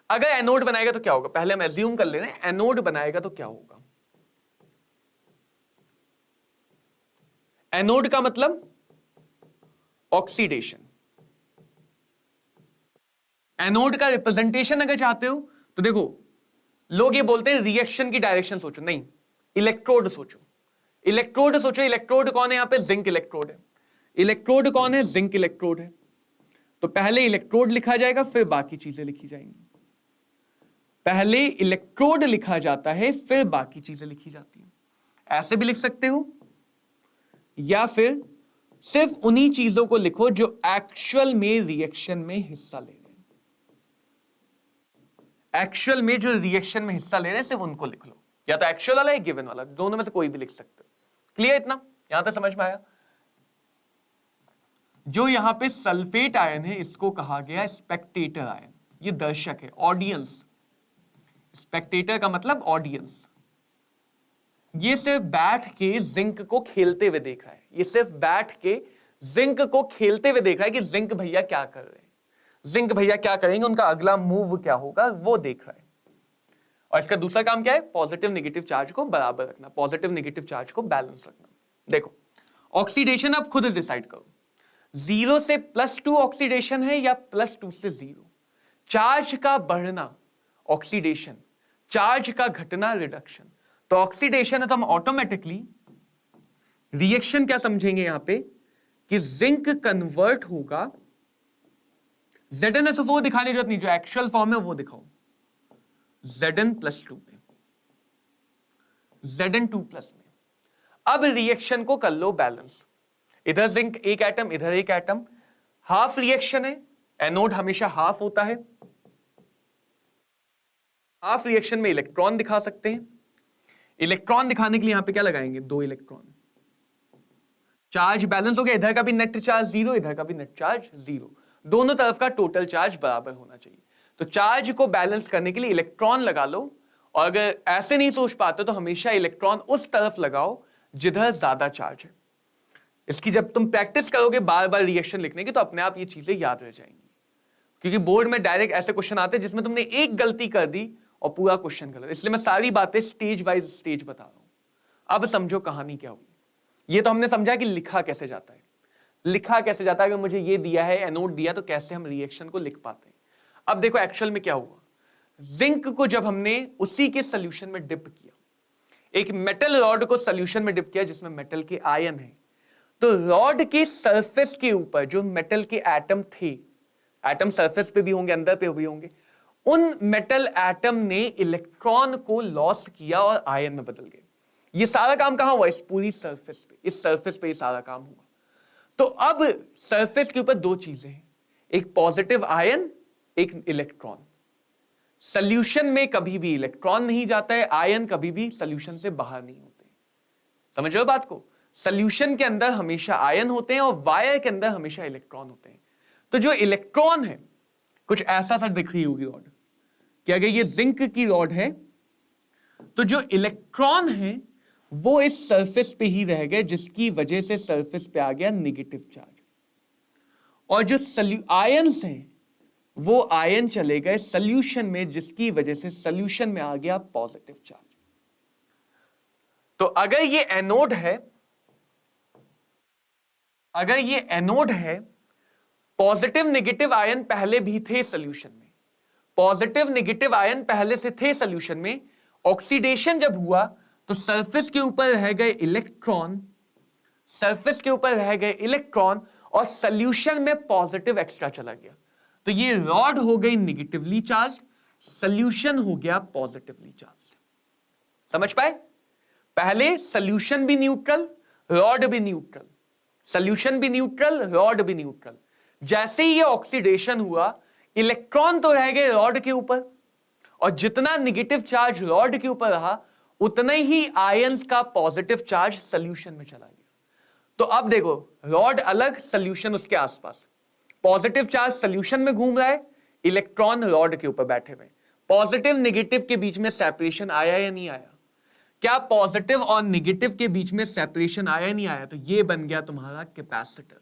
अगर एनोड बनाएगा तो क्या होगा, पहले हम एज्यूम कर ले रहे हैं, एनोड बनाएगा तो क्या होगा। एनोड का मतलब ऑक्सीडेशन। एनोड का रिप्रेजेंटेशन अगर चाहते हो तो देखो, लोग ये बोलते हैं रिएक्शन की डायरेक्शन सोचो, नहीं, इलेक्ट्रोड सोचो, इलेक्ट्रोड सोचो। इलेक्ट्रोड कौन है यहाँ पे? जिंक इलेक्ट्रोड है। इलेक्ट्रोड कौन है? जिंक इलेक्ट्रोड है। तो पहले इलेक्ट्रोड लिखा जाएगा फिर बाकी चीजें लिखी जाएंगी, पहले इलेक्ट्रोड लिखा जाता है फिर बाकी चीजें लिखी जाती हैं। ऐसे भी लिख सकते हो, या फिर सिर्फ उन्हीं चीजों को लिखो जो एक्चुअल में रिएक्शन में हिस्सा ले रहे हैं, एक्चुअल में जो रिएक्शन में हिस्सा ले रहे हैं सिर्फ उनको लिख लो, या तो एक्चुअल वाला या गिवन वाला, दोनों में से कोई भी लिख सकते हो। क्लियर? इतना यहां तक समझ में आया? जो यहां पे सल्फेट आयन है इसको कहा गया स्पेक्टेटर आयन, ये दर्शक है, ऑडियंस। स्पेक्टेटर का मतलब ऑडियंस। ये सिर्फ बैठ के जिंक को खेलते हुए देख रहा है, ये सिर्फ बैठ के जिंक को खेलते हुए देख रहा है कि जिंक भैया क्या कर रहे हैं, जिंक भैया क्या करेंगे, उनका अगला मूव क्या होगा, वो देख रहा है। और इसका दूसरा काम क्या है? पॉजिटिव नेगेटिव चार्ज को बराबर रखना, पॉजिटिव नेगेटिव चार्ज को बैलेंस रखना। देखो, ऑक्सीडेशन आप खुद डिसाइड करो, 0 से +2 ऑक्सीडेशन है या +2 से 0। चार्ज का बढ़ना ऑक्सीडेशन, चार्ज का घटना रिडक्शन। तो ऑक्सीडेशन है तो हम ऑटोमेटिकली रिएक्शन क्या समझेंगे यहां पे कि जिंक कन्वर्ट होगा, ZnSO4 दिखाने की जरूरत नहीं, जो एक्चुअल फॉर्म है वो दिखाओ, Zn+2 में, Zn2+ में। अब रिएक्शन को कर लो बैलेंस, इधर जिंक एक एटम, इधर एक एटम, हाफ रिएक्शन है, एनोड हमेशा हाफ होता है, हाफ रिएक्शन में इलेक्ट्रॉन दिखा सकते हैं। इलेक्ट्रॉन दिखाने के लिए यहां पे क्या लगाएंगे, 2 इलेक्ट्रॉन, चार्ज बैलेंस हो गया, इधर का भी नेट चार्ज 0, इधर का भी नेट चार्ज 0, दोनों तरफ का टोटल चार्ज बराबर होना चाहिए। तो चार्ज को बैलेंस करने के लिए इलेक्ट्रॉन लगा लो, और अगर ऐसे नहीं सोच पाते तो हमेशा इलेक्ट्रॉन उस तरफ लगाओ जिधर ज्यादा चार्ज है। इसकी जब तुम प्रैक्टिस करोगे बार बार रिएक्शन लिखने की तो अपने आप ये चीजें याद रह जाएंगी, क्योंकि बोर्ड में डायरेक्ट ऐसे क्वेश्चन आते हैं जिसमें तुमने एक गलती कर दी और पूरा क्वेश्चन गलत, इसलिए मैं सारी बातें स्टेज वाइज स्टेज बता रहा हूं। अब समझो कहानी क्या हुई। ये तो हमने समझा कि लिखा कैसे जाता है, लिखा कैसे जाता है, अगर मुझे ये दिया है एनोड दिया तो कैसे हम रिएक्शन को लिख पाते हैं। अब देखो एक्चुअल में क्या हुआ, जिंक को जब हमने उसी के सोल्यूशन में डिप किया, एक मेटल रॉड को सोल्यूशन में डिप किया जिसमें मेटल के आयन है, तो रॉड के सरफेस के ऊपर जो मेटल के एटम थे, एटम सरफेस पे भी होंगे, अंदर पे भी होंगे, उन मेटल एटम ने इलेक्ट्रॉन को लॉस किया और आयन में बदल गए। ये सारा काम कहां हुआ, इस पूरी सरफेस पे, इस सरफेस पे ये सारा काम हुआ। तो अब सरफेस के ऊपर 2 चीजें हैं, एक पॉजिटिव आयन, एक इलेक्ट्रॉन। सॉल्यूशन में कभी भी इलेक्ट्रॉन नहीं जाता है, आयन कभी भी सॉल्यूशन से बाहर नहीं होते। समझ रहे हो बात को, सॉल्यूशन के अंदर हमेशा आयन होते हैं और वायर के अंदर हमेशा इलेक्ट्रॉन होते हैं। तो जो इलेक्ट्रॉन है कुछ ऐसा सा दिख रही होगी रॉड, कि अगर ये जिंक की रॉड है तो जो इलेक्ट्रॉन है वो इस सरफेस पे ही रह गए, जिसकी वजह से सरफेस पे आ गया नेगेटिव चार्ज, और जो आयंस हैं वो आयन चले गए सॉल्यूशन में, जिसकी वजह से सॉल्यूशन में आ गया पॉजिटिव चार्ज। तो अगर ये एनोड है, अगर ये एनोड है, पॉजिटिव नेगेटिव आयन पहले भी थे सॉल्यूशन में, पॉजिटिव नेगेटिव आयन पहले से थे सॉल्यूशन में, ऑक्सीडेशन जब हुआ तो सरफेस के ऊपर रह गए इलेक्ट्रॉन, सरफेस के ऊपर रह गए इलेक्ट्रॉन और सॉल्यूशन में पॉजिटिव एक्स्ट्रा चला गया, तो ये रॉड हो गई नेगेटिवली चार्ज, सॉल्यूशन हो गया पॉजिटिवली चार्ज। समझ पाए, पहले सॉल्यूशन भी न्यूट्रल, रॉड भी न्यूट्रल, सॉल्यूशन भी न्यूट्रल, रॉड भी न्यूट्रल। जैसे ही ये ऑक्सीडेशन हुआ, इलेक्ट्रॉन तो रह गए रॉड के ऊपर, और जितना नेगेटिव चार्ज रॉड के ऊपर रहा उतना ही आयंस का पॉजिटिव चार्ज सॉल्यूशन में चला गया। तो अब देखो, रॉड अलग, सॉल्यूशन उसके आसपास, पॉजिटिव चार्ज सॉल्यूशन में घूम रहा है, इलेक्ट्रॉन रॉड के ऊपर बैठे हुए। पॉजिटिव नेगेटिव के बीच में सेपरेशन आया या नहीं आया? क्या पॉजिटिव और नेगेटिव के बीच में सेपरेशन आया या नहीं आया? तो ये बन गया तुम्हारा कैपेसिटर।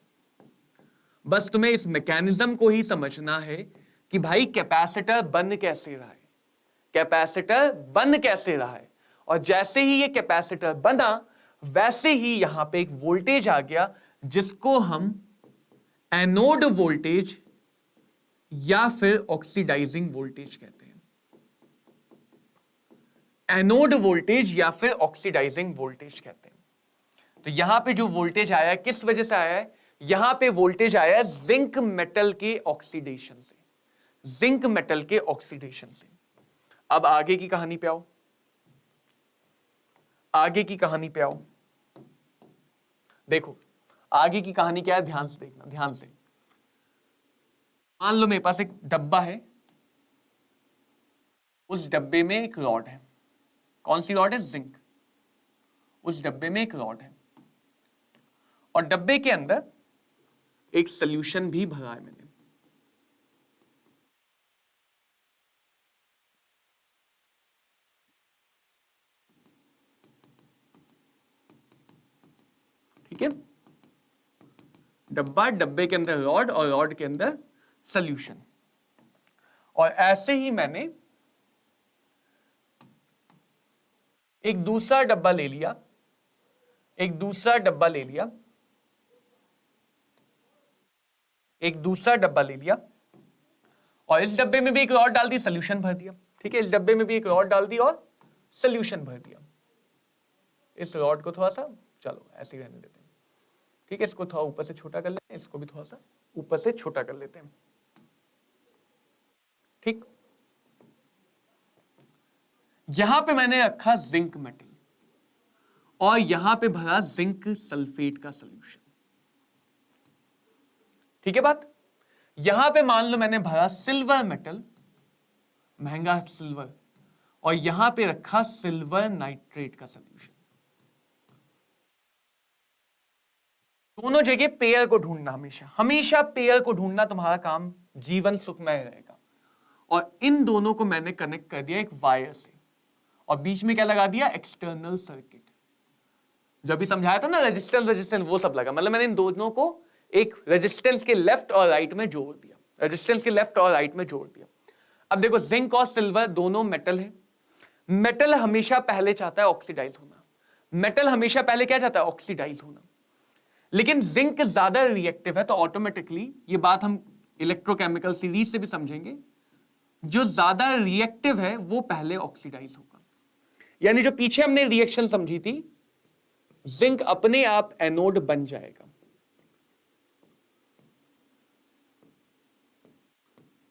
बस तुम्हें इस मैकेनिज्म को ही समझना है कि भाई कैपेसिटर बन कैसे रहा है, कैपेसिटर बन कैसे रहा है। और जैसे ही ये कैपेसिटर बना वैसे ही यहां पे एक वोल्टेज आ गया जिसको हम एनोड वोल्टेज या फिर ऑक्सीडाइजिंग वोल्टेज कहते हैं। एनोड वोल्टेज या फिर ऑक्सीडाइजिंग वोल्टेज कहते हैं। तो यहां पे जो वोल्टेज आया है किस वजह से आया है? यहां पे वोल्टेज आया है जिंक मेटल के ऑक्सीडेशन से, जिंक मेटल के ऑक्सीडेशन से। अब आगे की कहानी पे आओ, आगे की कहानी पे आओ। देखो आगे की कहानी क्या है, ध्यान से देखना, ध्यान से। मान लो मेरे पास एक डब्बा है, उस डब्बे में एक रॉड है। कौन सी रॉड है? जिंक। उस डब्बे में एक रॉड है और डब्बे के अंदर एक सॉल्यूशन भी भरा है मैंने। ठीक है, डब्बा, डब्बे के अंदर रॉड और रॉड के अंदर सॉल्यूशन। और ऐसे ही मैंने एक दूसरा डब्बा ले लिया, एक दूसरा डब्बा ले लिया, एक दूसरा डब्बा ले लिया और इस डब्बे में भी एक रॉड डाल दी, सॉल्यूशन भर दिया। ठीक है, इस डब्बे में भी एक रॉड डाल दी और सॉल्यूशन भर दिया। इस रॉड को थोड़ा सा, चलो ऐसे ही रहने देते हैं, ठीक है, इसको थोड़ा ऊपर से छोटा कर लेते हैं, इसको भी थोड़ा सा ऊपर से छोटा कर लेते हैं, ठीक। यहां पे मैंने रखा जिंक मेटल और यहां पे भरा जिंक सल्फेट का सॉल्यूशन, ठीक है बात। यहां पे मान लो मैंने भरा सिल्वर मेटल, महंगा सिल्वर, और यहां पे रखा सिल्वर नाइट्रेट का सॉल्यूशन। दोनों जगह पेयर को ढूंढना, हमेशा हमेशा पेयर को ढूंढना तुम्हारा काम, जीवन सुखमय रहेगा। और इन दोनों को मैंने कनेक्ट कर दिया एक वायर से, और बीच में क्या लगा दिया, एक्सटर्नल सर्किट। जब भी समझाया था ना रेजिस्टेंस वो सब लगा, मतलब मैंने इन दोनों को एक रेजिस्टेंस के लेफ्ट और राइट में जोड़ दिया, रेजिस्टेंस के लेफ्ट और राइट में जोड़ दिया। अब देखो जिंक और सिल्वर दोनों मेटल है, मेटल हमेशा पहले चाहता है ऑक्सीडाइज होना, मेटल हमेशा पहले क्या चाहता है, ऑक्सीडाइज होना। लेकिन जिंक ज्यादा रिएक्टिव है, तो ऑटोमेटिकली, ये बात हम इलेक्ट्रोकेमिकल सीरीज से भी समझेंगे, जो ज्यादा रिएक्टिव है वो पहले ऑक्सीडाइज होगा। यानी जो पीछे हमने रिएक्शन समझी थी, जिंक अपने आप एनोड बन जाएगा,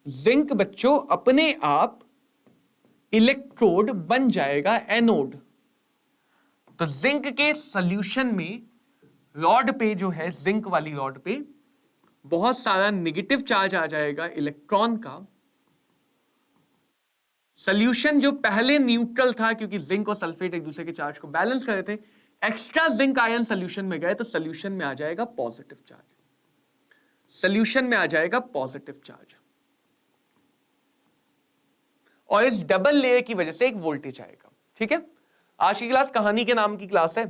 जिंक बच्चों अपने आप इलेक्ट्रोड बन जाएगा, एनोड। तो जिंक के सॉल्यूशन में रॉड पे जो है, जिंक वाली रॉड पे बहुत सारा नेगेटिव चार्ज आ जाएगा इलेक्ट्रॉन का। सॉल्यूशन जो पहले न्यूट्रल था, क्योंकि जिंक और सल्फेट एक दूसरे के चार्ज को बैलेंस कर रहे थे, एक्स्ट्रा जिंक आयन सॉल्यूशन में गए तो सॉल्यूशन में आ जाएगा पॉजिटिव चार्ज, सॉल्यूशन में आ जाएगा पॉजिटिव चार्ज, और इस डबल लेयर की वजह से एक वोल्टेज आएगा, ठीक है। आज की क्लास कहानी के नाम की क्लास है,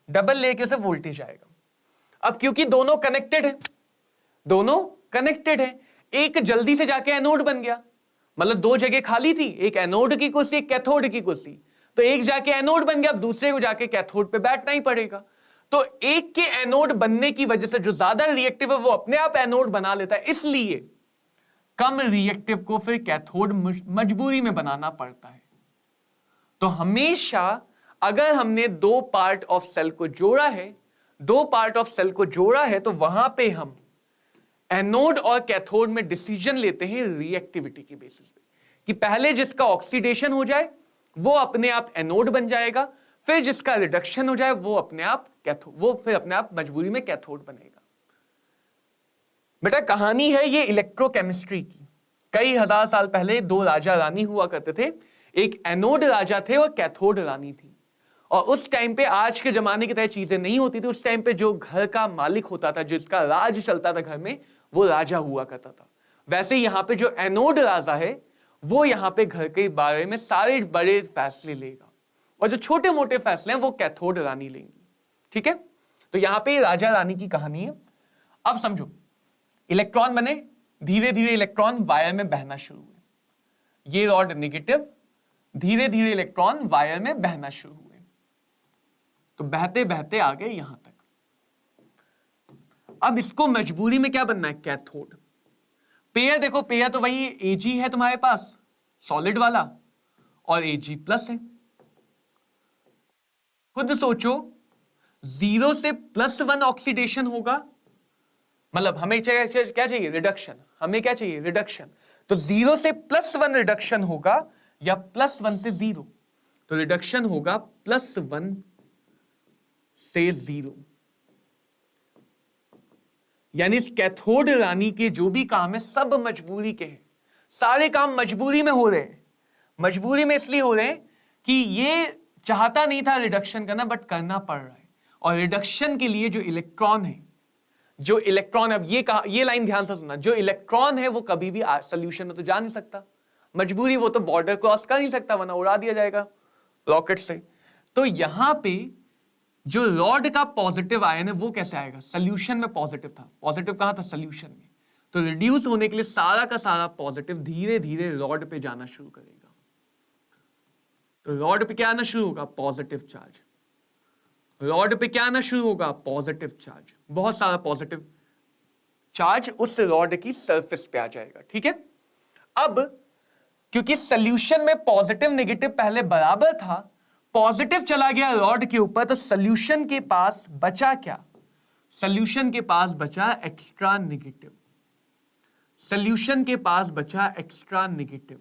डबल लेयर की वजह से वोल्टेज आएगा। अब क्योंकि दोनों कनेक्टेड है, दोनों कनेक्टेड है, एक जल्दी से जाके एनोड बन गया, मतलब दो जगह खाली थी, एक एनोड की कुर्सी एक कैथोड की कुर्सी, तो एक जाके एनोड बन गया, अब दूसरे को जाके कैथोड पे बैठना ही पड़ेगा। तो एक के एनोड बनने की वजह से जो ज्यादा रिएक्टिव है वो अपने आप एनोड बना लेता है, इसलिए कम रिएक्टिव को फिर कैथोड मजबूरी में बनाना पड़ता है। तो हमेशा अगर हमने दो पार्ट ऑफ सेल को जोड़ा है, दो पार्ट ऑफ सेल को जोड़ा है, तो वहां पे हम एनोड और कैथोड में डिसीजन लेते हैं रिएक्टिविटी के बेसिस पे, कि पहले जिसका ऑक्सीडेशन हो जाए वो अपने आप एनोड बन जाएगा, फिर जिसका रिडक्शन हो जाए वो अपने आप कैथोड, वो फिर अपने आप मजबूरी में कैथोड बनेगा। बेटा कहानी है ये इलेक्ट्रोकेमिस्ट्री की। कई हजार साल पहले दो राजा रानी हुआ करते थे, एक एनोड राजा थे और कैथोड रानी थी। और उस टाइम पे आज के जमाने की तरह चीजें नहीं होती थी, उस टाइम पे जो घर का मालिक होता था, जिसका राज चलता था घर में, वो राजा हुआ करता था। वैसे यहां पे जो एनोड राजा है वो यहां पे घर के बारे में सारे बड़े फैसले लेगा, और जो छोटे मोटे फैसले हैं वो कैथोड रानी लेंगी, ठीक है। तो यहां पे राजा रानी की कहानी है। अब समझो, इलेक्ट्रॉन बने, धीरे धीरे इलेक्ट्रॉन वायर में बहना शुरू हुए, ये रॉड नेगेटिव, धीरे धीरे इलेक्ट्रॉन वायर में बहना शुरू हुए, तो बहते बहते आ गए यहां तक। अब इसको मजबूरी में क्या बनना है, कैथोड। पेयर देखो, पेयर तो वही Ag है तुम्हारे पास, सॉलिड वाला, और Ag+ है। खुद सोचो, 0 से +1 ऑक्सीडेशन होगा, मतलब हमें क्या चाहिए, रिडक्शन, हमें क्या चाहिए, रिडक्शन। तो 0 से +1 रिडक्शन होगा, या +1 से 0, तो रिडक्शन होगा +1 से 0। यानी इस कैथोड रानी के जो भी काम है सब मजबूरी के हैं, सारे काम मजबूरी में हो रहे हैं। मजबूरी में इसलिए हो रहे हैं कि ये चाहता नहीं था रिडक्शन करना, बट करना पड़ रहा है। और रिडक्शन के लिए जो इलेक्ट्रॉन है, जो इलेक्ट्रॉन, अब ये लाइन ध्यान से सुनना, जो इलेक्ट्रॉन है वो कभी भी सोल्यूशन में तो जा नहीं सकता, मजबूरी, वो तो बॉर्डर क्रॉस कर नहीं सकता, वरना उड़ा दिया जाएगा रॉकेट से। तो यहां पे जो रॉड का पॉजिटिव आयन है वो कैसे आएगा, सोल्यूशन में पॉजिटिव था, पॉजिटिव कहां था, सोल्यूशन में, तो रिड्यूस होने के लिए सारा का सारा पॉजिटिव धीरे धीरे रॉड पे जाना शुरू करेगा। तो रॉड पे क्या आना शुरू होगा, पॉजिटिव चार्ज, रॉड पे क्या आना शुरू होगा, पॉजिटिव चार्ज, बहुत सारा पॉजिटिव चार्ज उस रॉड की सरफेस पे आ जाएगा, ठीक है। अब क्योंकि सोल्यूशन में पॉजिटिव नेगेटिव पहले बराबर था, पॉजिटिव चला गया रॉड के ऊपर, तो सोल्यूशन के पास बचा क्या? सोल्यूशन के पास बचा एक्स्ट्रा नेगेटिव। सोल्यूशन के पास बचा एक्स्ट्रा नेगेटिव।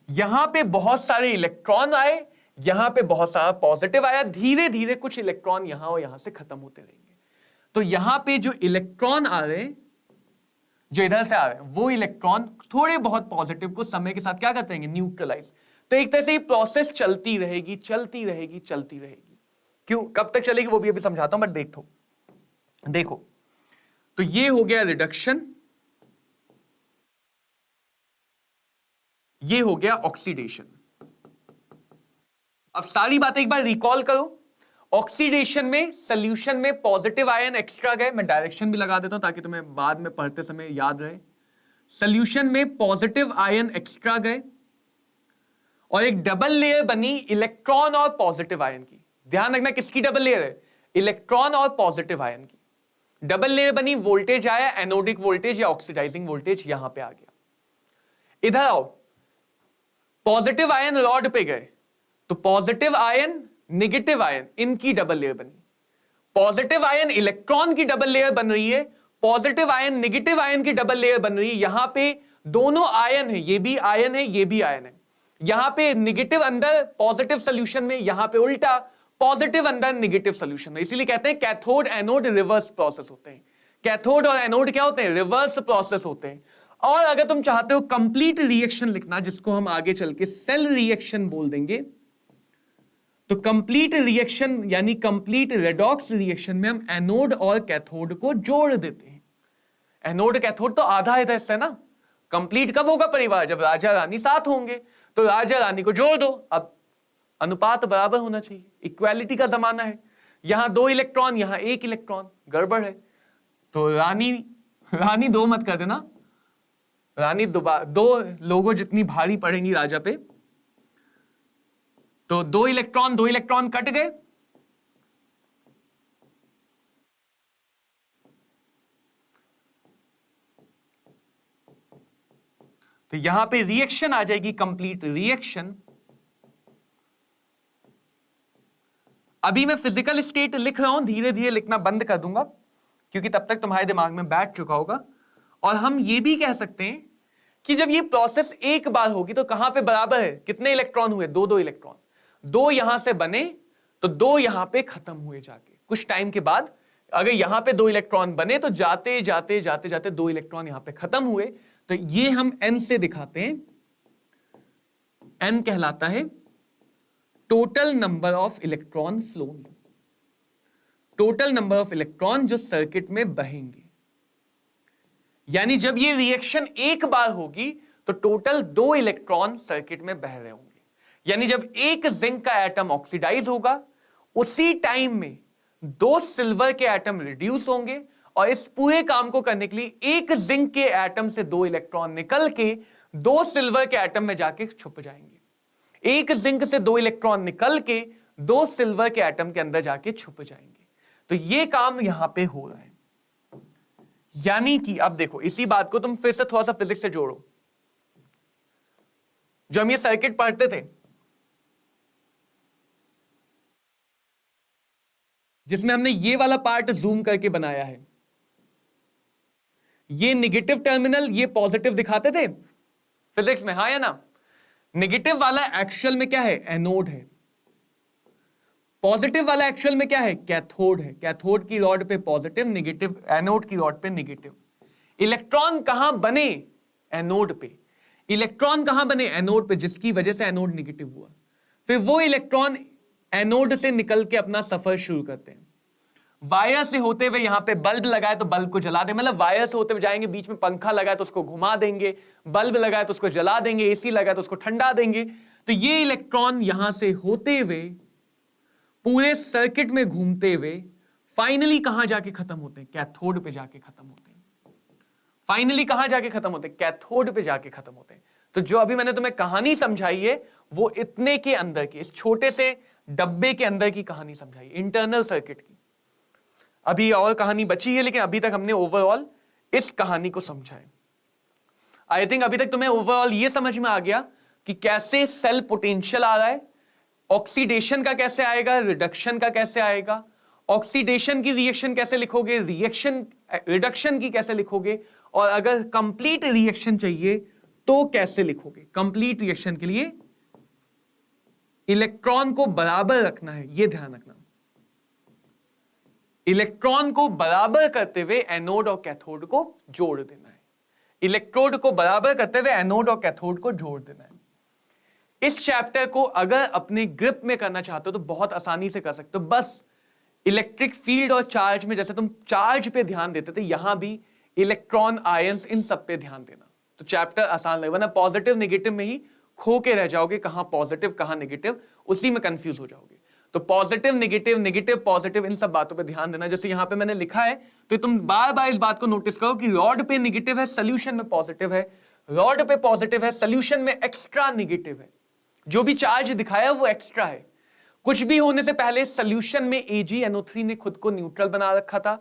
यहां पे बहुत सारे इलेक्ट्रॉन आए, यहां पे बहुत सारा पॉजिटिव आया, धीरे धीरे कुछ इलेक्ट्रॉन यहां और यहां से खत्म होते रहेंगे। तो यहां पे जो इलेक्ट्रॉन आ रहे, जो इधर से आ रहे हैं, वो इलेक्ट्रॉन थोड़े बहुत पॉजिटिव को समय के साथ क्या करते हैं? न्यूट्रलाइज। तो एक तरह से ये प्रोसेस चलती रहेगी, चलती रहेगी, चलती रहेगी। क्यों, कब तक चलेगी वो भी अभी समझाता हूं, बट देखो तो ये हो गया रिडक्शन, ये हो गया ऑक्सीडेशन। अब सारी बातें एक बार रिकॉल करो। ऑक्सीडेशन में सॉल्यूशन में पॉजिटिव आयन एक्स्ट्रा गए, मैं डायरेक्शन भी लगा देता हूं ताकि तुम्हें बाद में पढ़ते समय याद रहे। सॉल्यूशन में पॉजिटिव आयन एक्स्ट्रा गए और एक डबल लेयर बनी इलेक्ट्रॉन और पॉजिटिव आयन की। ध्यान रखना किसकी डबल लेयर है? इलेक्ट्रॉन और पॉजिटिव आयन की डबल लेयर बनी। वोल्टेज आया एनोडिक वोल्टेज या ऑक्सीडाइजिंग वोल्टेज, यहां पे आ गया। इधर आओ, पॉजिटिव आयन रॉड पे गए, तो पॉजिटिव आयन नेगेटिव आयन इनकी डबल लेयर बनी। पॉजिटिव आयन इलेक्ट्रॉन की डबल लेयर बन रही है, पॉजिटिव आयन नेगेटिव आयन की डबल लेयर बन रही है। यहां पे दोनों आयन है, ये भी आयन है, ये भी आयन है। यहां पे नेगेटिव अंदर पॉजिटिव सोल्यूशन में, यहां पे उल्टा पॉजिटिव अंदर नेगेटिव सोल्यूशन में। इसीलिए कहते हैं कैथोड एनोड रिवर्स प्रोसेस होते हैं। कैथोड और एनोड क्या होते हैं? रिवर्स प्रोसेस होते हैं। और अगर तुम चाहते हो कंप्लीट रिएक्शन लिखना, जिसको हम आगे चल के सेल रिएक्शन बोल देंगे, तो कंप्लीट रिएक्शन यानी कंप्लीट रेडॉक्स रिएक्शन में हम एनोड और कैथोड को जोड़ देते हैं। एनोड कैथोड तो आधा इधर से ना। कंप्लीट कब होगा परिवार? जब राजा रानी साथ होंगे, तो राजा रानी को जोड़ दो। अब अनुपात बराबर होना चाहिए, इक्वालिटी का जमाना है। यहां 2 इलेक्ट्रॉन, यहां 1 इलेक्ट्रॉन, गड़बड़ है। तो रानी 2 मत कर देना, रानी 2 लोगों जितनी भारी पड़ेंगी राजा पे। तो 2 इलेक्ट्रॉन कट गए। तो यहां पे रिएक्शन आ जाएगी, कंप्लीट रिएक्शन। अभी मैं फिजिकल स्टेट लिख रहा हूं, धीरे धीरे लिखना बंद कर दूंगा क्योंकि तब तक तुम्हारे दिमाग में बैठ चुका होगा। और हम ये भी कह सकते हैं कि जब ये प्रोसेस एक बार होगी तो कहां पे बराबर है? कितने इलेक्ट्रॉन हुए? 2 इलेक्ट्रॉन। 2 यहां से बने तो 2 यहां पे खत्म हुए जाके कुछ टाइम के बाद। अगर यहां पे 2 इलेक्ट्रॉन बने तो जाते जाते जाते जाते 2 इलेक्ट्रॉन यहां पे खत्म हुए। तो ये हम n से दिखाते हैं। n कहलाता है total number of electron flows, total number of electron जो सर्किट में बहेंगे। यानी जब ये रिएक्शन एक बार होगी तो टोटल 2 इलेक्ट्रॉन सर्किट में बह रहे होंगे। यानी जब एक जिंक का एटम ऑक्सीडाइज होगा, उसी टाइम में 2 सिल्वर के एटम रिड्यूस होंगे और इस पूरे काम को करने के लिए एक जिंक के एटम से 2 इलेक्ट्रॉन निकल के 2 सिल्वर के एटम में जाके छुप जाएंगे। एक जिंक से 2 इलेक्ट्रॉन निकल के 2 सिल्वर के एटम के अंदर जाके छुप जाएंगे। तो ये काम यहां पे हो रहा है। यानी कि अब देखो, इसी बात को तुम फिर से थोड़ा सा फिजिक्स से जोड़ो। जो हम ये सर्किट पढ़ते थे, जिसमें हमने ये वाला पार्ट जूम करके बनाया है, ये नेगेटिव टर्मिनल, ये पॉजिटिव दिखाते थे फिजिक्स में, हाँ या ना? नेगेटिव वाला एक्चुअल में क्या है? एनोड है। पॉजिटिव वाला एक्चुअल में क्या है? कैथोड है। कैथोड की रॉड पे पॉजिटिव, नेगेटिव एनोड की रॉड पे नेगेटिव। इलेक्ट्रॉन कहां बने? एनोड पे। इलेक्ट्रॉन कहां बने? एनोड पे, जिसकी वजह से एनोड नेगेटिव हुआ। फिर वो इलेक्ट्रॉन एनोड से निकल के अपना सफर शुरू करते हैं। वायर से होते हुए यहां पे बल्ब लगाए तो बल्ब को जला दे, मतलब वायर से होते हुए जाएंगे, बीच में पंखा लगाए तो उसको घुमा देंगे, बल्ब लगाए तो उसको जला देंगे, एसी लगाए तो उसको ठंडा देंगे। तो ये इलेक्ट्रॉन यहां से होते हुए पूरे सर्किट में घूमते हुए फाइनली कहां जाके खत्म होते हैं? कैथोड पे जाके खत्म होते हैं। फाइनली कहां जाके खत्म होते हैं? कैथोड पे जाके खत्म होते हैं। तो जो अभी मैंने तुम्हें कहानी समझाई है, वो इतने के अंदर की, इस छोटे से डब्बे के अंदर की कहानी समझाई, इंटरनल सर्किट की। अभी और कहानी बची है, लेकिन अभी तक हमने ओवरऑल इस कहानी को समझा है। आई थिंक अभी तक तुम्हें ओवरऑल ये समझ में आ गया कि कैसे सेल पोटेंशियल आ रहा है, ऑक्सीडेशन का कैसे आएगा, रिडक्शन का कैसे आएगा, ऑक्सीडेशन की रिएक्शन कैसे लिखोगे, रिएक्शन रिडक्शन की कैसे लिखोगे, और अगर कंप्लीट रिएक्शन चाहिए तो कैसे लिखोगे। कंप्लीट रिएक्शन के लिए इलेक्ट्रॉन को बराबर रखना है, यह ध्यान रखना। इलेक्ट्रॉन को बराबर करते हुए एनोड और कैथोड को जोड़ देना है। इलेक्ट्रोड को बराबर करते हुए एनोड और कैथोड को जोड़ देना है। इस चैप्टर को अगर अपने ग्रिप में करना चाहते हो तो बहुत आसानी से कर सकते हो। बस इलेक्ट्रिक फील्ड और चार्ज में जैसे तुम चार्ज पे ध्यान देते थे, यहां भी इलेक्ट्रॉन, आयंस, इन सब पे ध्यान देना, तो चैप्टर आसान लगेगा। वरना पॉजिटिव नेगेटिव में ही खो के रह जाओगे, कहां पॉजिटिव कहां नेगेटिव, उसी में कंफ्यूज हो जाओगे। तो पॉजिटिव नेगेटिव, नेगेटिव पॉजिटिव, इन सब बातों पे ध्यान देना। जैसे यहां पे मैंने लिखा है तो तुम बार बार इस बात को नोटिस करो कि रॉड पे नेगेटिव है, सोल्यूशन में पॉजिटिव है, रॉड पे पॉजिटिव है, सोल्यूशन में एक्स्ट्रा नेगेटिव है। जो भी चार्ज दिखाया वो एक्स्ट्रा है। कुछ भी होने से पहले सोल्यूशन में AgNO3 ने खुद को न्यूट्रल बना रखा था,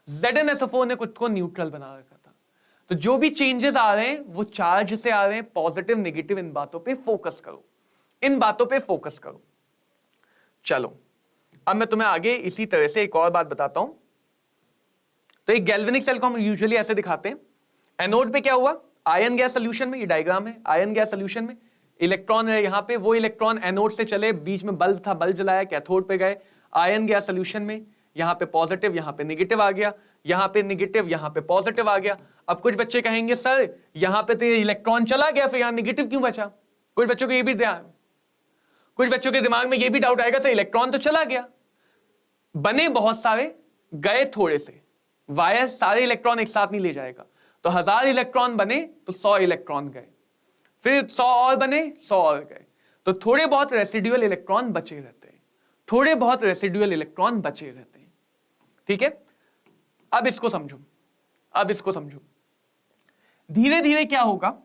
ZnSO4 ने खुद को न्यूट्रल बना रखा था। तो जो भी चेंजेस आ रहे हैं वो चार्ज से आ रहे हैं। पॉजिटिव नेगेटिव इन बातों पे फोकस करो, इन बातों पे फोकस करो। चलो अब मैं तुम्हें आगे इसी तरह से एक और बात बताता हूं। तो एक गैल्वेनिक सेल को हम यूजुअली ऐसे दिखाते हैं। एनोड पे क्या हुआ, आयन गया सोल्यूशन में, ये डायग्राम है, आयन गया सोल्यूशन में, इलेक्ट्रॉन है यहां पे, वो इलेक्ट्रॉन एनोड से चले, बीच में बल्ब था, बल्ब जलाया, कैथोड पे गए, आयन गया सोल्यूशन में, यहां पे पॉजिटिव, यहां पे नेगेटिव आ गया, यहां पे नेगेटिव, यहां पे पॉजिटिव आ गया। अब कुछ बच्चे कहेंगे सर यहां पे तो ये इलेक्ट्रॉन चला गया, फिर यहां नेगेटिव क्यों बचा। कुछ बच्चों को ये भी कुछ बच्चों के दिमाग में ये भी डाउट आएगा, सर इलेक्ट्रॉन तो चला गया, बने बहुत सारे, गए थोड़े से, वायर सारे इलेक्ट्रॉन एक साथ नहीं ले जाएगा। तो 1000 इलेक्ट्रॉन बने तो 100 इलेक्ट्रॉन गए, फिर 100 और बने, 100 और गए, तो थोड़े बहुत रेसिडुअल इलेक्ट्रॉन बचे रहते हैं, थोड़े बहुत रेसिडुअल इलेक्ट्रॉन बचे रहते हैं। ठीक है, अब इसको समझो, अब इसको समझो। धीरे धीरे क्या होगा,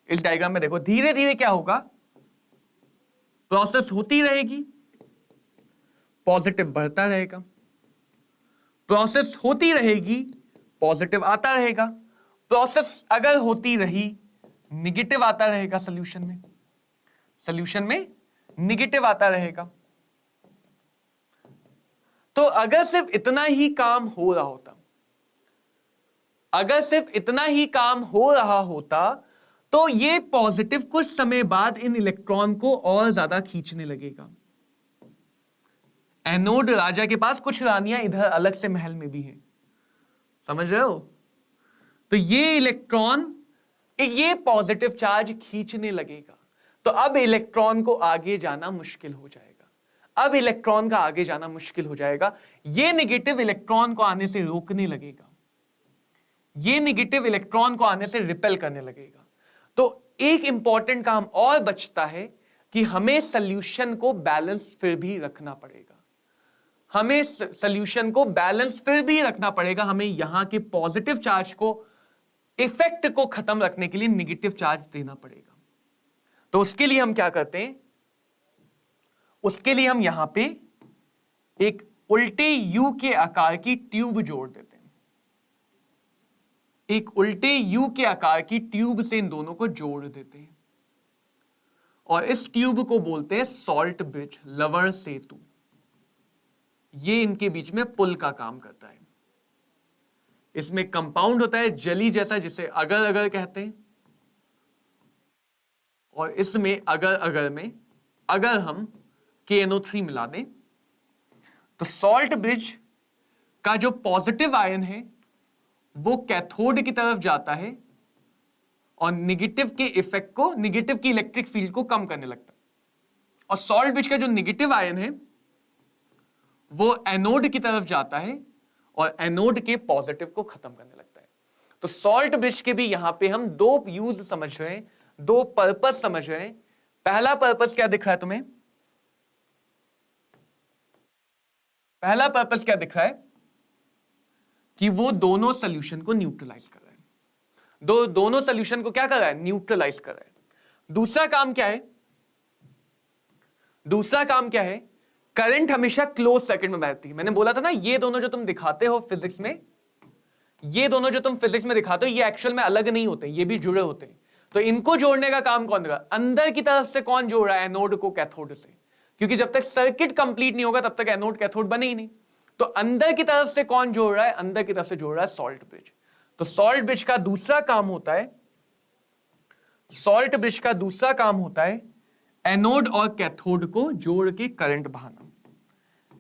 इस डायग्राम में देखो, धीरे धीरे क्या होगा, प्रोसेस होती रहेगी, पॉजिटिव बढ़ता रहेगा, प्रोसेस होती रहेगी, पॉजिटिव आता रहेगा, प्रोसेस अगर होती रही, नेगेटिव आता रहेगा सॉल्यूशन में, सॉल्यूशन में नेगेटिव आता रहेगा। तो अगर सिर्फ इतना ही काम हो रहा होता, अगर सिर्फ इतना ही काम हो रहा होता तो ये पॉजिटिव कुछ समय बाद इन इलेक्ट्रॉन को और ज्यादा खींचने लगेगा। एनोड राजा के पास कुछ रानियां इधर अलग से महल में भी हैं, समझ रहे हो। तो ये इलेक्ट्रॉन, ये पॉजिटिव चार्ज खींचने लगेगा। तो अब इलेक्ट्रॉन को आगे जाना मुश्किल हो जाएगा, अब इलेक्ट्रॉन का आगे जाना मुश्किल हो जाएगा। ये नेगेटिव इलेक्ट्रॉन को आने से रोकने लगेगा, ये नेगेटिव इलेक्ट्रॉन को आने से रिपेल करने लगेगा। तो एक इंपॉर्टेंट काम और बचता है कि हमें सॉल्यूशन को बैलेंस फिर भी रखना पड़ेगा, हमें सॉल्यूशन को बैलेंस फिर भी रखना पड़ेगा। हमें यहां के पॉजिटिव चार्ज को, इफेक्ट को खत्म रखने के लिए नेगेटिव चार्ज देना पड़ेगा। तो उसके लिए हम क्या करते हैं, उसके लिए हम यहां पे एक उल्टे यू के आकार की ट्यूब जोड़ देते हैं। एक उल्टे यू के आकार की ट्यूब से इन दोनों को जोड़ देते हैं और इस ट्यूब को बोलते हैं सॉल्ट ब्रिज, लवण सेतु। ये इनके बीच में पुल का काम करता है। इसमें कंपाउंड होता है जली जैसा, जिसे अगर अगर कहते हैं, और इसमें अगर अगर में अगर हम KNO3 मिला दें तो सॉल्ट ब्रिज का जो पॉजिटिव आयन है वो कैथोड की तरफ जाता है और नेगेटिव के इफेक्ट को, नेगेटिव की इलेक्ट्रिक फील्ड को कम करने लगता है। और सॉल्ट ब्रिज का जो नेगेटिव आयन है वो एनोड की तरफ जाता है और एनोड के पॉजिटिव को खत्म करने लगता है। तो सॉल्ट ब्रिज के भी यहां पे हम दो यूज समझ रहे हैं, दो पर्पस समझ रहे हैं। पहला पर्पस क्या दिख रहा है तुम्हें, पहला पर्पस क्या दिख रहा है कि वो दोनों सॉल्यूशन को न्यूट्रलाइज कर रहा है, दोनों सॉल्यूशन को क्या कर रहा है, न्यूट्रलाइज कर रहा है। दूसरा काम क्या है, दूसरा काम क्या है, करंट हमेशा क्लोज सर्किट में बहती है। मैंने बोला था ना, ये दोनों जो तुम दिखाते हो फिजिक्स में, ये दोनों जो तुम फिजिक्स में दिखाते हो, ये एक्चुअल में अलग नहीं होते, ये भी जुड़े होते हैं। तो इनको जोड़ने का काम कौन करेगा? अंदर की तरफ से कौन जोड़ रहा है एनोड को कैथोड से? क्योंकि जब तक सर्किट कंप्लीट नहीं होगा तब तक एनोड कैथोड बने ही नहीं। तो अंदर की तरफ से कौन जोड़ रहा है? अंदर की तरफ से जोड़ रहा है सॉल्ट ब्रिज। तो सॉल्ट ब्रिज का दूसरा काम होता है, सॉल्ट ब्रिज का दूसरा काम होता है एनोड और कैथोड को जोड़ के करंट बहाना।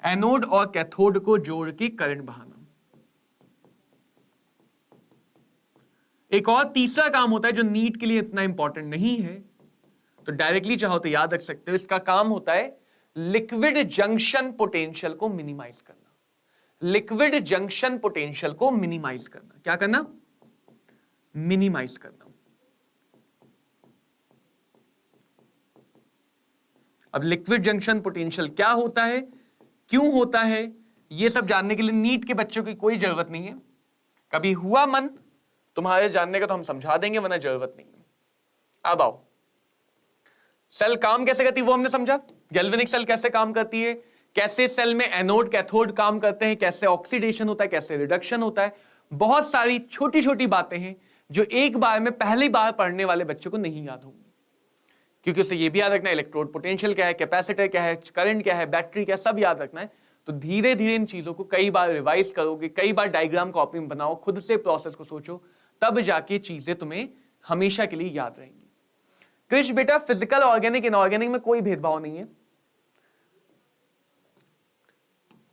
एनोड और कैथोड को जोड़ के करंट बहाना। एक और तीसरा काम होता है जो नीट के लिए इतना इंपॉर्टेंट नहीं है, तो डायरेक्टली चाहो तो याद रख सकते हो, इसका काम होता है लिक्विड जंक्शन पोटेंशियल को मिनिमाइज करना। लिक्विड जंक्शन पोटेंशियल को मिनिमाइज करना। क्या करना? मिनिमाइज करना। अब लिक्विड जंक्शन पोटेंशियल क्या होता है, क्यों होता है, यह सब जानने के लिए नीट के बच्चों की कोई जरूरत नहीं है। कभी हुआ मन तुम्हारे जानने का तो हम समझा देंगे, वरना जरूरत नहीं है। अब आओ, सेल काम कैसे करती है वो हमने समझा। गैल्वेनिक सेल कैसे काम करती है, कैसे सेल में एनोड कैथोड काम करते हैं, कैसे ऑक्सीडेशन होता है, कैसे रिडक्शन होता है। बहुत सारी छोटी छोटी बातें हैं जो एक बार में पहली बार पढ़ने वाले बच्चों को नहीं याद होंगी, क्योंकि उसे ये भी याद रखना है इलेक्ट्रोड पोटेंशियल क्या है, कैपेसिटर क्या है, करंट क्या है, बैटरी क्या है, सब याद रखना है। तो धीरे धीरे इन चीजों को कई बार रिवाइज करोगे, कई बार डायग्राम कॉपी में बनाओ, खुद से प्रोसेस को सोचो, तब जाके चीजें तुम्हें हमेशा के लिए याद रहेंगी। कृष बेटा, फिजिकल, ऑर्गेनिक, इनऑर्गेनिक में कोई भेदभाव नहीं है।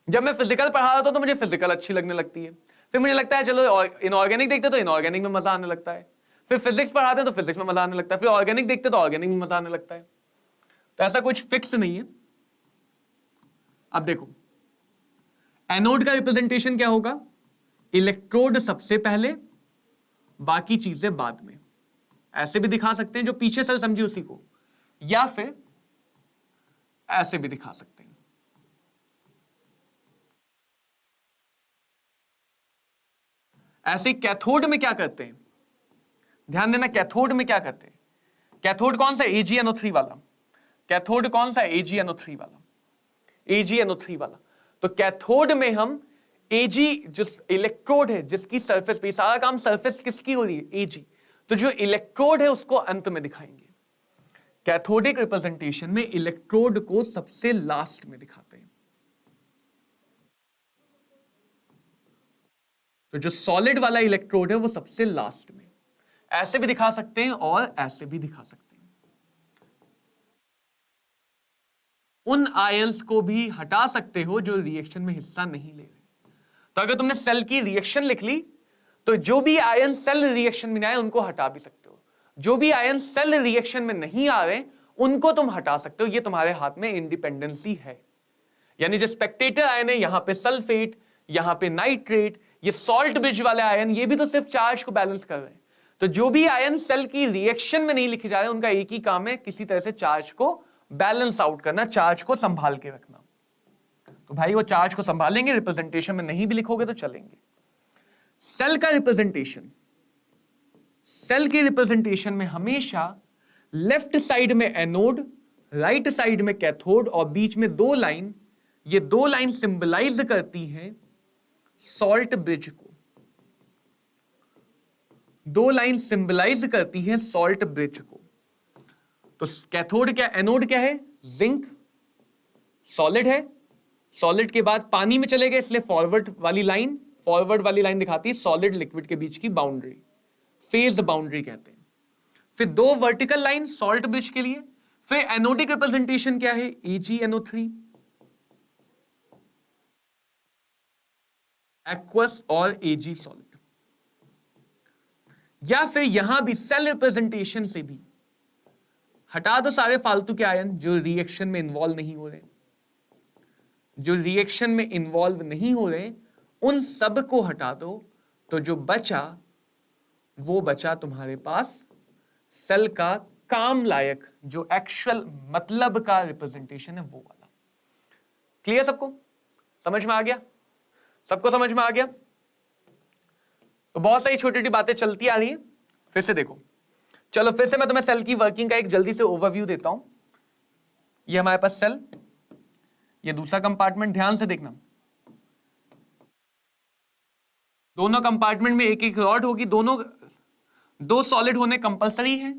जब मैं फिजिकल पढ़ा रहा था तो मुझे फिजिकल अच्छी लगने लगती है, फिर मुझे लगता है चलो इनऑर्गेनिक देखते तो इनऑर्गेनिक में मजा आने लगता है, फिर फिजिक्स पढ़ाते हैं तो फिजिक्स में मजा आने लगता है, फिर ऑर्गेनिक देखते तो ऑर्गेनिक में मजा आने लगता है। तो ऐसा कुछ फिक्स नहीं है। अब देखो, एनोड का रिप्रेजेंटेशन क्या होगा? इलेक्ट्रोड सबसे पहले, बाकी चीजें बाद में। ऐसे भी दिखा सकते हैं, जो पीछे से समझी उसी को, या फिर ऐसे भी दिखा सकते हैं। ऐसे कैथोड में क्या करते हैं, ध्यान देना, कैथोड में क्या करते हैं? कैथोड कौन सा? AgNO3 वाला। कैथोड कौन सा? AgNO3 वाला। AgNO3 वाला। तो कैथोड में हम Ag, जो इलेक्ट्रोड है जिसकी सरफेस पे सारा काम, सरफेस किसकी हो रही है? Ag। तो जो इलेक्ट्रोड है उसको अंत में दिखाएंगे। कैथोडिक रिप्रेजेंटेशन में इलेक्ट्रोड को सबसे लास्ट में दिखाते हैं। तो जो सॉलिड वाला इलेक्ट्रोड है वो सबसे लास्ट में। ऐसे भी दिखा सकते हैं और ऐसे भी दिखा सकते हैं। उन आयंस को भी हटा सकते हो जो रिएक्शन में हिस्सा नहीं ले रहे। तो अगर तुमने सेल की रिएक्शन लिख ली तो जो भी आयन सेल रिएक्शन में आए उनको हटा भी सकते हो, जो भी आयन सेल रिएक्शन में नहीं आ रहे उनको तुम हटा सकते हो। ये तुम्हारे हाथ में इंडिपेंडेंसी है। यानी जो स्पेक्टेटर आयन है, यहां पे सल्फेट, यहां पे नाइट्रेट, ये सॉल्ट ब्रिज वाले आयन, ये भी तो सिर्फ चार्ज को बैलेंस कर रहे हैं। तो जो भी आयन सेल की रिएक्शन में नहीं लिखे जा रहे उनका एक ही काम है, किसी तरह से चार्ज को बैलेंस आउट करना, चार्ज को संभाल के रखना। तो भाई वो चार्ज को संभालेंगे, रिप्रेजेंटेशन में नहीं भी लिखोगे तो चलेंगे। सेल का रिप्रेजेंटेशन, सेल के रिप्रेजेंटेशन में हमेशा लेफ्ट साइड में एनोड, राइट साइड में कैथोड और बीच में दो लाइन, ये दो लाइन सिंबलाइज करती हैं सॉल्ट ब्रिज को। दो लाइन सिंबलाइज करती हैं सॉल्ट ब्रिज को। तो कैथोड क्या, एनोड क्या है? जिंक, सॉलिड है, सॉलिड के बाद पानी में चले गए इसलिए फॉरवर्ड वाली लाइन दिखाती है सॉलिड लिक्विड के बीच की बाउंड्री, फेज बाउंड्री कहते हैं। फिर दो वर्टिकल लाइन सॉल्ट ब्रिज के लिए। फिर एनोडिक रिप्रेजेंटेशन क्या है? AgNO3, एक्वस और Ag सॉलिड। या फिर यहां भी सेल रिप्रेजेंटेशन से भी हटा दो सारे फालतू के आयन जो रिएक्शन में इन्वॉल्व नहीं हो रहे, जो रिएक्शन में इन्वॉल्व नहीं हो रहे उन सब को हटा दो। तो जो बचा वो बचा तुम्हारे पास सेल का काम लायक, जो एक्चुअल मतलब का रिप्रेजेंटेशन है वो वाला। क्लियर? सबको समझ में आ गया? सबको समझ में आ गया? तो बहुत सारी छोटी छोटी बातें चलती आ रही है। फिर से देखो, चलो फिर से मैं तुम्हें सेल की वर्किंग का एक जल्दी से ओवरव्यू देता हूं। ये हमारे पास सेल, ये दूसरा कंपार्टमेंट, ध्यान से देखना। दोनों कंपार्टमेंट में एक एक रॉड होगी, दोनों दो सॉलिड होने कंपलसरी है,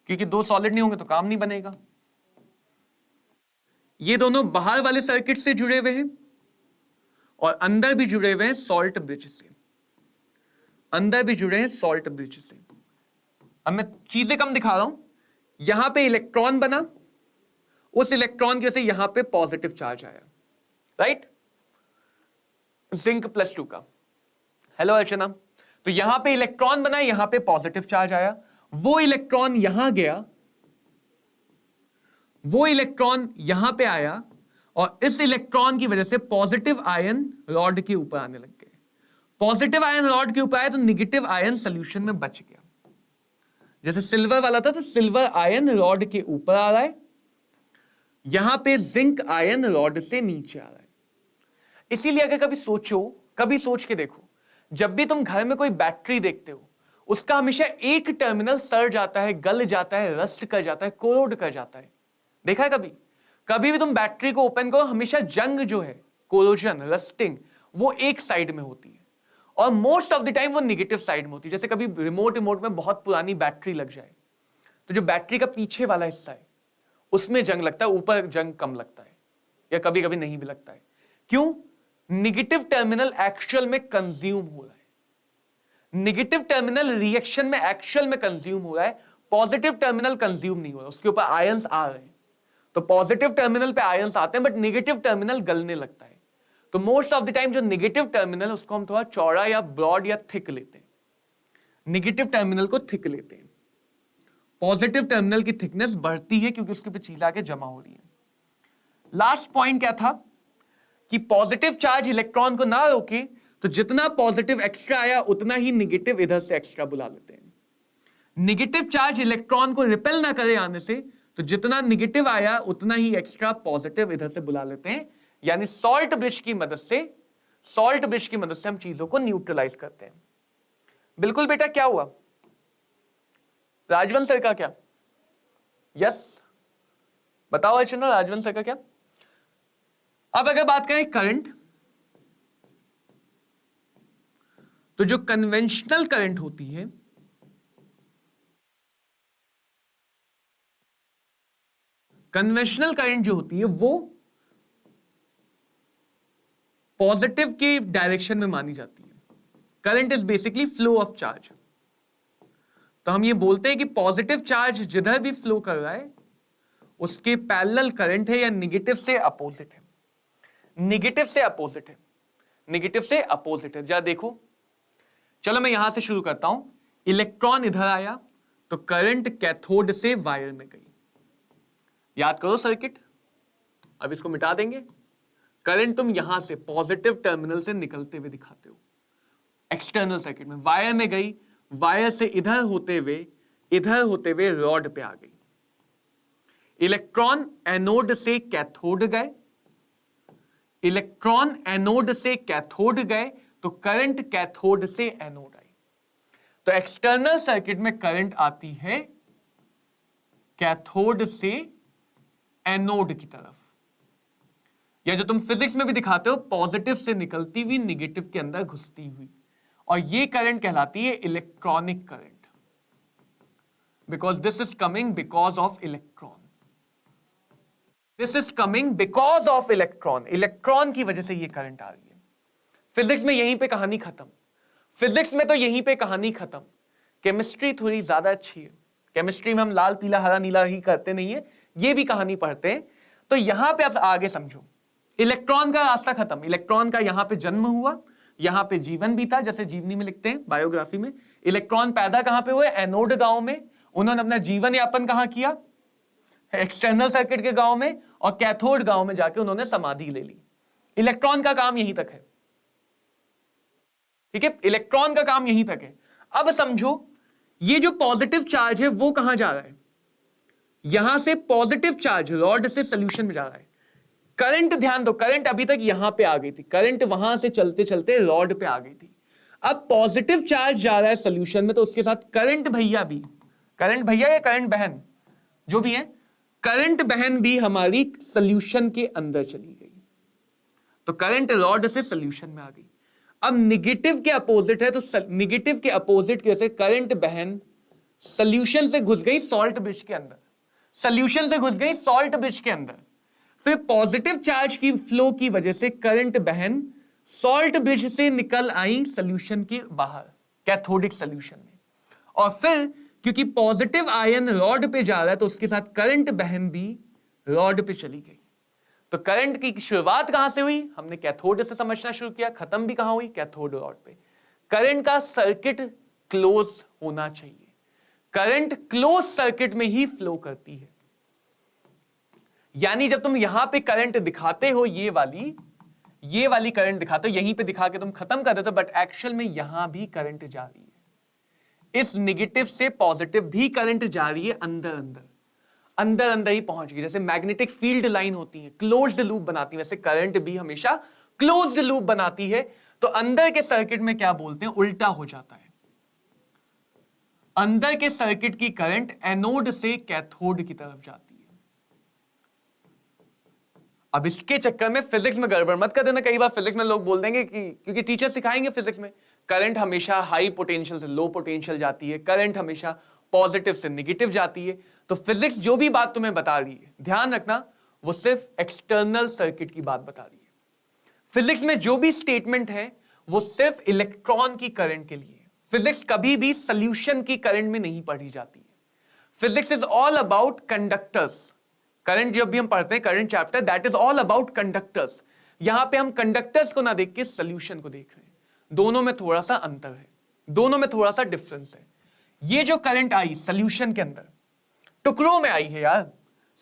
क्योंकि दो सॉलिड नहीं होंगे तो काम नहीं बनेगा। ये दोनों बाहर वाले सर्किट से जुड़े हुए हैं और अंदर भी जुड़े हुए हैं सॉल्ट ब्रिज से, अंदर भी जुड़े हैं सॉल्ट ब्रिज से। अब मैं चीजें कम दिखा रहा हूं। यहां पे इलेक्ट्रॉन बना, उस इलेक्ट्रॉन की वजह से यहां पे पॉजिटिव चार्ज आया, राइट, जिंक +2 का। हेलो अर्चना। तो यहां पे इलेक्ट्रॉन बना, यहां पे पॉजिटिव चार्ज आया, वो इलेक्ट्रॉन यहां गया, वो इलेक्ट्रॉन यहां पे आया और इस इलेक्ट्रॉन की वजह से पॉजिटिव आयन रॉड के ऊपर आने लग गए। पॉजिटिव आयन रॉड के ऊपर आया तो निगेटिव आयन सॉल्यूशन में बच गया। जैसे सिल्वर वाला था तो सिल्वर आयन रॉड के ऊपर आ रहा है, यहां पे जिंक आयन रॉड से नीचे आ रहा है। इसीलिए अगर कभी सोचो, कभी सोच के देखो, जब भी तुम घर में कोई बैटरी देखते हो, उसका हमेशा एक टर्मिनल सड़ जाता है, गल जाता है, रस्ट कर जाता है, कोरोड कर जाता है। देखा है कभी? कभी भी तुम बैटरी को ओपन करो, हमेशा जंग जो है, कोरोजन, रस्टिंग, वो एक साइड में होती है और मोस्ट ऑफ द टाइम वो नेगेटिव साइड में होती है। जैसे कभी रिमोट में बहुत पुरानी बैटरी लग जाए तो जो बैटरी का पीछे वाला हिस्सा है उसमें जंग लगता है, ऊपर जंग कम लगता है या कभी कभी नहीं भी लगता है। क्यों? नेगेटिव टर्मिनल एक्चुअल में कंज्यूम हो रहा है, नेगेटिव टर्मिनल रिएक्शन में एक्चुअल में कंज्यूम हो रहा है, पॉजिटिव टर्मिनल कंज्यूम नहीं हो रहा, उसके ऊपर आयंस आ रहे हैं। तो पॉजिटिव टर्मिनल पे आयंस आते हैं बट नेगेटिव टर्मिनल गलने लगता है। तो मोस्ट ऑफ द टाइम जो नेगेटिव टर्मिनल उसको हम थोड़ा चौड़ा या ब्रॉड या थिक लेते हैं, नेगेटिव टर्मिनल को थिक लेते हैं। पॉजिटिव टर्मिनल की थिकनेस बढ़ती है क्योंकि उसके ऊपर चीज आके जमा हो रही है। लास्ट पॉइंट क्या था कि पॉजिटिव चार्ज इलेक्ट्रॉन को ना रोके तो जितना पॉजिटिव एक्स्ट्रा आया उतना ही नेगेटिव इधर से एक्स्ट्रा बुला लेते हैं। नेगेटिव चार्ज इलेक्ट्रॉन को रिपेल ना करे आने से, तो जितना नेगेटिव आया उतना ही एक्स्ट्रा पॉजिटिव इधर से बुला लेते हैं। यानी सॉल्ट ब्रिज की मदद से हम चीजों को न्यूट्रलाइज करते हैं। बिल्कुल बेटा, क्या हुआ? राजवंश सर का क्या? यस, बताओ अर्चना, राजवंश सर का क्या? अब अगर बात करें करंट, तो जो कन्वेंशनल करंट होती है, कन्वेंशनल करंट जो होती है वो पॉजिटिव के डायरेक्शन में मानी जाती है। Current is basically flow of charge. तो हम ये बोलते हैं कि पॉजिटिव चार्ज जिधर भी फ्लो कर रहा है उसके पैरेलल करंट है या नेगेटिव से अपोजिट है, नेगेटिव से अपोजिट है, नेगेटिव से अपोजिट है। जरा देखो, चलो मैं यहां से शुरू करता हूं। इलेक्ट्रॉन इधर आया तो करंट कैथोड से वायर में गई। याद करो सर्किट, अब इसको मिटा देंगे। करंट तुम यहां से पॉजिटिव टर्मिनल से निकलते हुए दिखाते हो, एक्सटर्नल सर्किट में वायर में गई, वायर से इधर होते हुए रॉड पे आ गई। इलेक्ट्रॉन एनोड से कैथोड गए, इलेक्ट्रॉन एनोड से कैथोड गए तो करंट कैथोड से एनोड आई। तो एक्सटर्नल सर्किट में करंट आती है कैथोड से एनोड की तरफ, या जो तुम फिजिक्स में भी दिखाते हो पॉजिटिव से निकलती हुई नेगेटिव के अंदर घुसती हुई, और ये करंट कहलाती है electronic current, because this is coming because of electron, this is coming because of electron. Electron की वजह से ये करंट आ रही है। फिजिक्स में यहीं पे कहानी खत्म, फिजिक्स में तो यहीं पे कहानी खत्म। केमिस्ट्री थोड़ी ज्यादा अच्छी है, केमिस्ट्री में हम लाल पीला हरा नीला ही करते नहीं है, ये भी कहानी पढ़ते हैं। तो यहां पे आप आगे समझो, इलेक्ट्रॉन का रास्ता खत्म, इलेक्ट्रॉन का यहां पे जन्म हुआ, यहां पे जीवन बीता, जैसे जीवनी में लिखते हैं बायोग्राफी में। इलेक्ट्रॉन पैदा कहां पे हुए? एनोड गांव में। उन्होंने अपना जीवन यापन कहां किया? एक्सटर्नल सर्किट के गांव में, और कैथोड गांव में जाके उन्होंने समाधि ले ली। इलेक्ट्रॉन का काम यहीं तक है, ठीक है, इलेक्ट्रॉन का काम यहीं तक है। अब समझो, ये जो पॉजिटिव चार्ज है वो कहां जा रहा है? यहां से पॉजिटिव चार्ज रॉड से सॉल्यूशन में जा रहा है। करंट ध्यान दो, करंट अभी तक यहां पे आ गई थी, करंट वहां से चलते चलते रॉड पे आ गई थी। अब पॉजिटिव चार्ज जा रहा है सॉल्यूशन में, तो उसके साथ करंट भैया भी, करंट भैया या करंट बहन जो भी है, करंट बहन भी हमारी सॉल्यूशन के अंदर चली गई। तो करंट रॉड से सॉल्यूशन में आ गई। अब निगेटिव के अपोजिट है, तो निगेटिव के अपोजिट की वजह से करंट बहन सॉल्यूशन से घुस गई सॉल्ट ब्रिज के अंदर, सॉल्यूशन से घुस गई सॉल्ट ब्रिज के अंदर, फिर पॉजिटिव चार्ज की फ्लो की वजह से करंट बहन सॉल्ट ब्रिज से निकल आई सॉल्यूशन के बाहर कैथोडिक सॉल्यूशन में, और फिर क्योंकि पॉजिटिव आयन रॉड पे जा रहा है तो उसके साथ करंट बहन भी रॉड पे चली गई। तो करंट की शुरुआत कहां से हुई, हमने कैथोड से समझना शुरू किया, खत्म भी कहां हुई, कैथोड रॉड पे। करंट का सर्किट क्लोज होना चाहिए, करंट क्लोज सर्किट में ही फ्लो करती है। यानी जब तुम यहां पे करंट दिखाते हो, ये वाली करंट दिखाते हो, यहीं पे दिखा के तुम खत्म कर देते हो, बट एक्चुअल में यहां भी करंट जा रही है, इस नेगेटिव से पॉजिटिव भी करंट जा रही है, अंदर अंदर अंदर अंदर ही पहुंच गई। जैसे मैग्नेटिक फील्ड लाइन होती है, क्लोज्ड लूप बनाती है, वैसे करंट भी हमेशा क्लोज्ड लूप बनाती है। तो अंदर के सर्किट में क्या बोलते हैं, उल्टा हो जाता है। अंदर के सर्किट की करंट एनोड से कैथोड की तरफ जाती है। अब इसके चक्कर में फिजिक्स में गड़बड़ मत कर देना। कई बार फिजिक्स में लोग बोल देंगे कि क्योंकि टीचर सिखाएंगे फिजिक्स में करंट हमेशा हाई पोटेंशियल से लो पोटेंशियल जाती है, करंट हमेशा पॉजिटिव से नेगेटिव जाती है। तो फिजिक्स जो भी बात तुम्हें बता रही है, ध्यान रखना, वो सिर्फ एक्सटर्नल सर्किट की बात बता रही है। फिजिक्स में जो भी स्टेटमेंट है वो सिर्फ इलेक्ट्रॉन की करंट के लिए। फिजिक्स कभी भी सॉल्यूशन की करंट में नहीं पढ़ी जाती है। Physics is all about conductors. Current जब भी हम पढ़ते हैं, current chapter, that is all about conductors. यहां पे हम कंडक्टर्स को ना देख के सॉल्यूशन को देख रहे हैं। दोनों में थोड़ा सा अंतर है, दोनों में थोड़ा सा डिफरेंस है। ये जो करंट आई सॉल्यूशन के अंदर, टुकड़ों में आई है यार,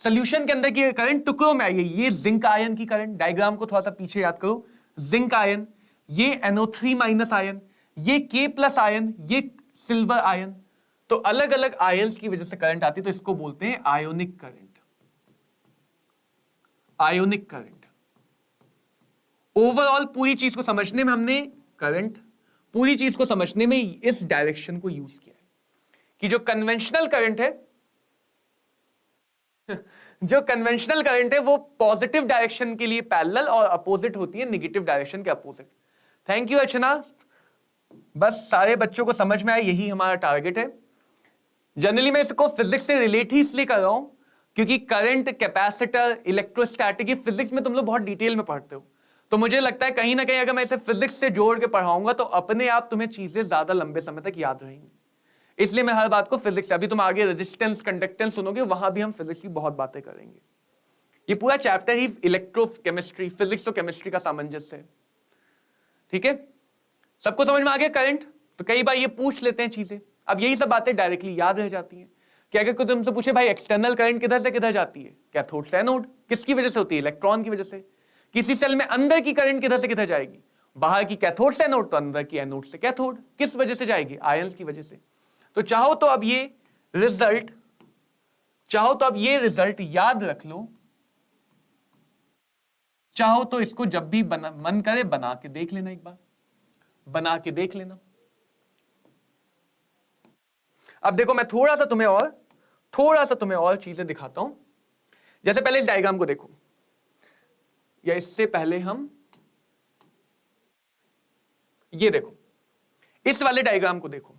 सॉल्यूशन के अंदर की करंट टुकड़ों में आई है। ये जिंक आयन की करंट, डायग्राम को थोड़ा सा पीछे याद करो, जिंक आयन, ये NO3 माइनस आयन, ये K+ आयन, ये सिल्वर आयन। तो अलग अलग आयंस की वजह से करंट आती है, तो इसको बोलते हैं ionic current. Ionic current. Overall पूरी चीज को समझने में हमने करंट, पूरी चीज को समझने में इस डायरेक्शन को यूज किया है कि जो कन्वेंशनल करंट है जो कन्वेंशनल करंट है वो पॉजिटिव डायरेक्शन के लिए पैरेलल और अपोजिट होती है नेगेटिव डायरेक्शन के अपोजिट। थैंक यू अर्चना। बस सारे बच्चों को समझ में आए, यही हमारा टारगेट है। जनरली मैं इसको फिजिक्स से रिलेट ही इसलिए कर रहा हूं क्योंकि करंट, कैपेसिटर, इलेक्ट्रोस्टैटिक, फिजिक्स में तुम लोग बहुत डिटेल में पढ़ते हो, तो मुझे लगता है कहीं ना कहीं अगर मैं इसे फिजिक्स से जोड़ के पढ़ाऊंगा तो अपने आप तुम्हें चीजें ज्यादा लंबे समय तक याद रहेंगी। इसलिए मैं हर बात को फिजिक्स, अभी तुम आगे रेजिस्टेंस, कंडक्टेंस सुनोगे, वहां भी हम फिजिक्स की बहुत बातें करेंगे। ये पूरा चैप्टर ही इलेक्ट्रोकेमिस्ट्री, फिजिक्स तो केमिस्ट्री का सामंजस्य है। ठीक है, सबको समझ में आ गया करंट? तो कई बार ये पूछ लेते हैं चीजें, अब यही सब बातें डायरेक्टली याद रह जाती हैं। क्या अगर कोई तुमसे पूछे भाई एक्सटर्नल करंट किधर से किधर जाती है, कैथोड से एनोड, किसकी वजह से होती है, इलेक्ट्रॉन की वजह से। किसी सेल में अंदर की करंट किधर से किधर जाएगी, बाहर की कैथोड से एनोड, तो अंदर की एनोड से कैथोड, किस वजह से जाएगी, आयंस की वजह से। तो चाहो तो अब ये रिजल्ट, याद रख लो, चाहो तो इसको जब भी मन करे बना के देख लेना, एक बार बना के देख लेना। अब देखो मैं थोड़ा सा तुम्हें और चीजें दिखाता हूं। जैसे पहले इस डायग्राम को देखो, या इससे पहले हम ये देखो, इस वाले डायग्राम को देखो।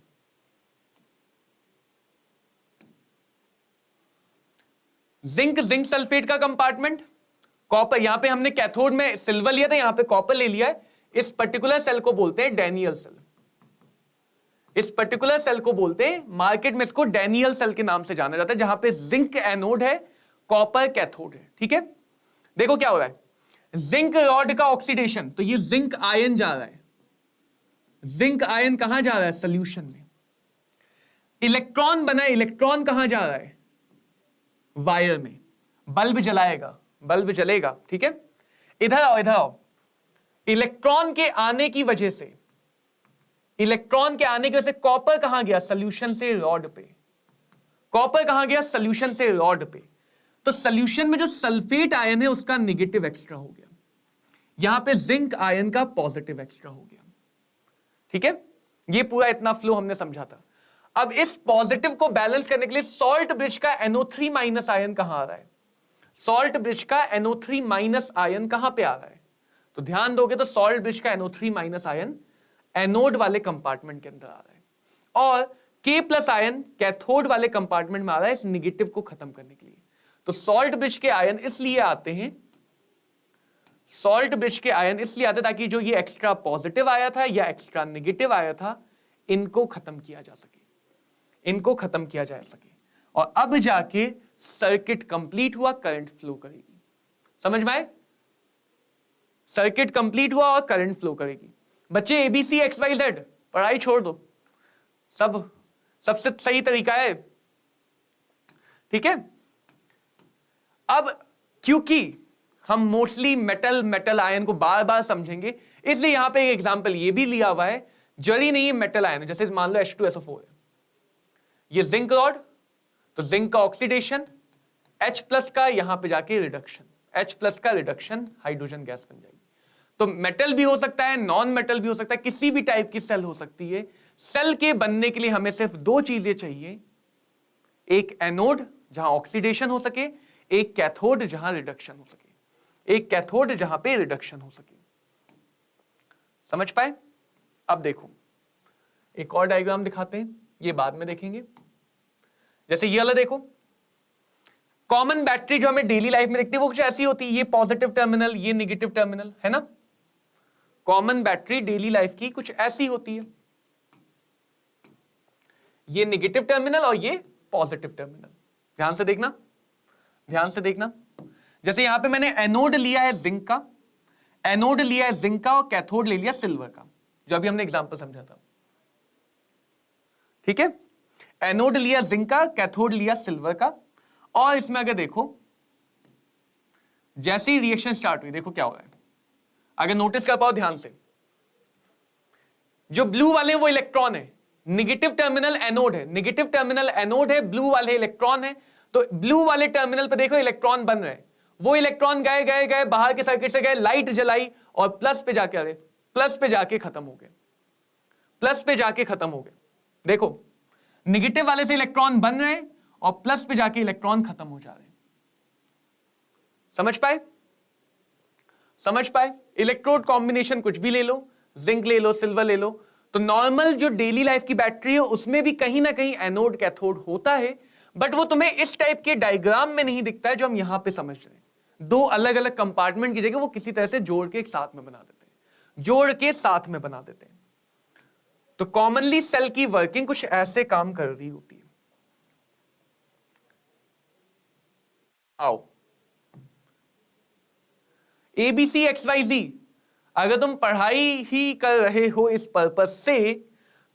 जिंक सल्फेट का कंपार्टमेंट, कॉपर, यहां पे हमने कैथोड में सिल्वर लिया था, यहां पे कॉपर ले लिया है। इस पर्टिकुलर सेल को बोलते हैं डैनियल सेल। इस पर्टिकुलर सेल को बोलते हैं, मार्केट में इसको डैनियल सेल के नाम से जाना जाता है, जहां पे जिंक एनोड है, कॉपर कैथोड है। ठीक है, देखो क्या हो रहा है, जिंक रॉड का ऑक्सीडेशन, तो ये जिंक आयन जा रहा है, जिंक आयन कहां जा रहा है, सॉल्यूशन में। इलेक्ट्रॉन बना, इलेक्ट्रॉन कहां जा रहा है, वायर में। बल्ब जलाएगा, बल्ब जलेगा। ठीक है, इधर आओ, इलेक्ट्रॉन के आने की वजह से, कॉपर कहां गया, सॉल्यूशन से रॉड पे। कॉपर कहां गया, सॉल्यूशन से रॉड पे। तो सॉल्यूशन में जो सल्फेट आयन है उसका नेगेटिव एक्स्ट्रा हो गया, यहां पे जिंक आयन का पॉजिटिव एक्स्ट्रा हो गया। ठीक है, ये पूरा इतना फ्लो हमने समझा था। अब इस पॉजिटिव को बैलेंस करने के लिए सॉल्ट ब्रिज का NO3 माइनस आयन कहां आ रहा है, सॉल्ट ब्रिज का NO3 माइनस आयन कहां पे आ रहा है, तो ध्यान दोगे तो सॉल्ट ब्रिज का NO3 माइनस आयन एनोड वाले कंपार्टमेंट के अंदर आ रहा है, और K+ आयन कैथोड वाले कंपार्टमेंट में आ रहा है इस निगेटिव को खत्म करने के लिए। तो सॉल्ट ब्रिज के आयन इसलिए आते हैं, सॉल्ट ब्रिज के आयन इसलिए आते ताकि जो ये एक्स्ट्रा पॉजिटिव आया था या एक्स्ट्रा नेगेटिव आया था, इनको खत्म किया जा सके, इनको खत्म किया जा सके। और अब जाके सर्किट कंप्लीट हुआ, करंट फ्लो करेगी। समझ में आए? सर्किट कंप्लीट हुआ और करंट फ्लो करेगी। बच्चे ABC XYZ पढ़ाई छोड़ दो, सबसे सही तरीका है, ठीक है। अब क्योंकि हम मोस्टली मेटल आयन को बार बार समझेंगे, इसलिए यहां पे एक एग्जांपल ये भी लिया हुआ है, जड़ी नहीं है मेटल आयन, जैसे मान लो H2SO4 है, ये जिंक रॉड, तो जिंक का ऑक्सीडेशन, H+ का यहां पे जाके रिडक्शन, H+ का रिडक्शन, हाइड्रोजन गैस बन जाएगी। तो मेटल भी हो सकता है, नॉन मेटल भी हो सकता है, किसी भी टाइप की सेल हो सकती है। सेल के बनने के लिए हमें सिर्फ दो चीजें चाहिए, एक एनोड जहां ऑक्सीडेशन हो सके, एक कैथोड जहां रिडक्शन हो सके, एक कैथोड जहां पे रिडक्शन हो सके। समझ पाए? अब देखो एक और डायग्राम दिखाते हैं, ये बाद में देखेंगे। जैसे ये वाला देखो, कॉमन बैटरी जो हमें डेली लाइफ में दिखती है वो कुछ ऐसी होती है, ये पॉजिटिव टर्मिनल, ये नेगेटिव टर्मिनल, है ना। कॉमन बैटरी डेली लाइफ की कुछ ऐसी होती है, ये नेगेटिव टर्मिनल और ये पॉजिटिव टर्मिनल। ध्यान से देखना, ध्यान से देखना। जैसे यहां पे मैंने एनोड लिया है जिंक का, एनोड लिया है जिंक का, और कैथोड ले लिया सिल्वर का, जो अभी हमने एग्जांपल समझा था, ठीक है। एनोड लिया जिंक का, कैथोड लिया सिल्वर का। और इसमें अगर देखो, जैसे ही रिएक्शन स्टार्ट हुई, देखो क्या हो रहा है, अगर नोटिस कर पाओ ध्यान से, जो ब्लू वाले वो इलेक्ट्रॉन है, नेगेटिव टर्मिनल एनोड है, नेगेटिव टर्मिनल एनोड है, ब्लू वाले इलेक्ट्रॉन है। तो ब्लू वाले टर्मिनल पे देखो इलेक्ट्रॉन बन रहे हैं, वो इलेक्ट्रॉन गए गए गए बाहर के सर्किट से गए, लाइट जलाई और प्लस पे जाके, अरे प्लस पे जाके खत्म हो गए, प्लस पे जाके खत्म हो गए। देखो नेगेटिव वाले से इलेक्ट्रॉन बन रहे हैं और प्लस पे जाके इलेक्ट्रॉन खत्म हो जा रहे हैं। समझ पाए? समझ पाए? इलेक्ट्रोड कॉम्बिनेशन कुछ भी ले लो, जिंक ले लो, सिल्वर ले लो। तो नॉर्मल जो डेली लाइफ की बैटरी है उसमें भी कहीं ना कहीं एनोड कैथोड होता है, बट वो तुम्हें इस टाइप के डायग्राम में नहीं दिखता है जो हम यहां पे समझ रहे हैं। दो अलग अलग कंपार्टमेंट की जगह वो किसी तरह से जोड़ के एक साथ में बना देते हैं, जोड़ के साथ में बना देते हैं। तो कॉमनली सेल की वर्किंग कुछ ऐसे काम कर रही होती है। आओ ABC XYZ, अगर तुम पढ़ाई ही कर रहे हो इस पर्पस से,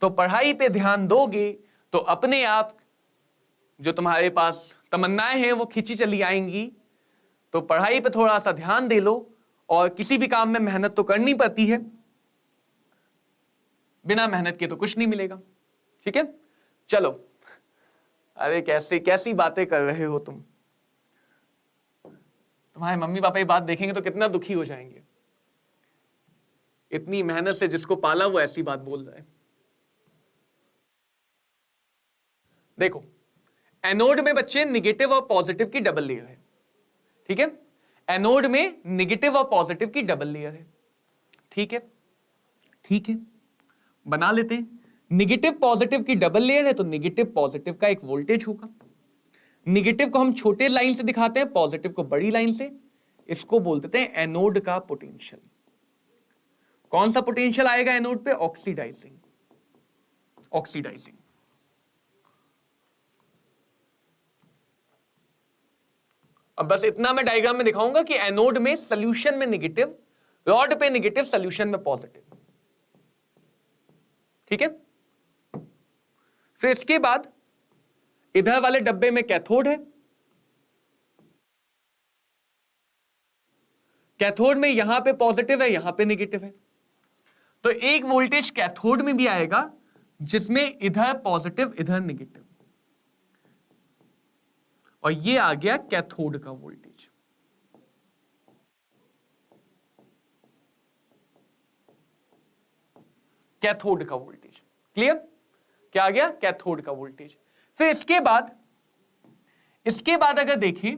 तो पढ़ाई पे ध्यान दोगे तो अपने आप जो तुम्हारे पास तमन्नाएं हैं वो खिंची चली आएंगी। तो पढ़ाई पे थोड़ा सा ध्यान दे लो, और किसी भी काम में मेहनत तो करनी पड़ती है, बिना मेहनत के तो कुछ नहीं मिलेगा, ठीक है। चलो, अरे कैसी बातें कर रहे हो तुम, तुम्हारे मम्मी पापा ये बात देखेंगे तो कितना दुखी हो जाएंगे, इतनी मेहनत से जिसको पाला वो ऐसी बात बोल रहा है। देखो एनोड में बच्चे नेगेटिव और पॉजिटिव की डबल लेयर है, ठीक है। एनोड में नेगेटिव और पॉजिटिव की डबल लेयर है, ठीक है, ठीक है, बना लेते हैं। नेगेटिव पॉजिटिव की डबल लेयर है तो नेगेटिव पॉजिटिव का एक वोल्टेज होगा। नेगेटिव को हम छोटे लाइन से दिखाते हैं, पॉजिटिव को बड़ी लाइन से। इसको बोल देते हैं एनोड का पोटेंशियल। कौन सा पोटेंशियल आएगा एनोड पे? Oxidising, oxidising. अब बस इतना मैं डायग्राम में दिखाऊंगा कि एनोड में सॉल्यूशन में नेगेटिव, रॉड पे नेगेटिव, सॉल्यूशन में पॉजिटिव, ठीक है। फिर इसके बाद इधर वाले डब्बे में कैथोड है, कैथोड में यहां पे पॉजिटिव है, यहां पे नेगेटिव है। तो एक वोल्टेज कैथोड में भी आएगा जिसमें इधर पॉजिटिव इधर नेगेटिव, और ये आ गया कैथोड का वोल्टेज। कैथोड का वोल्टेज क्लियर? क्या आ गया? कैथोड का वोल्टेज। फिर इसके बाद अगर देखें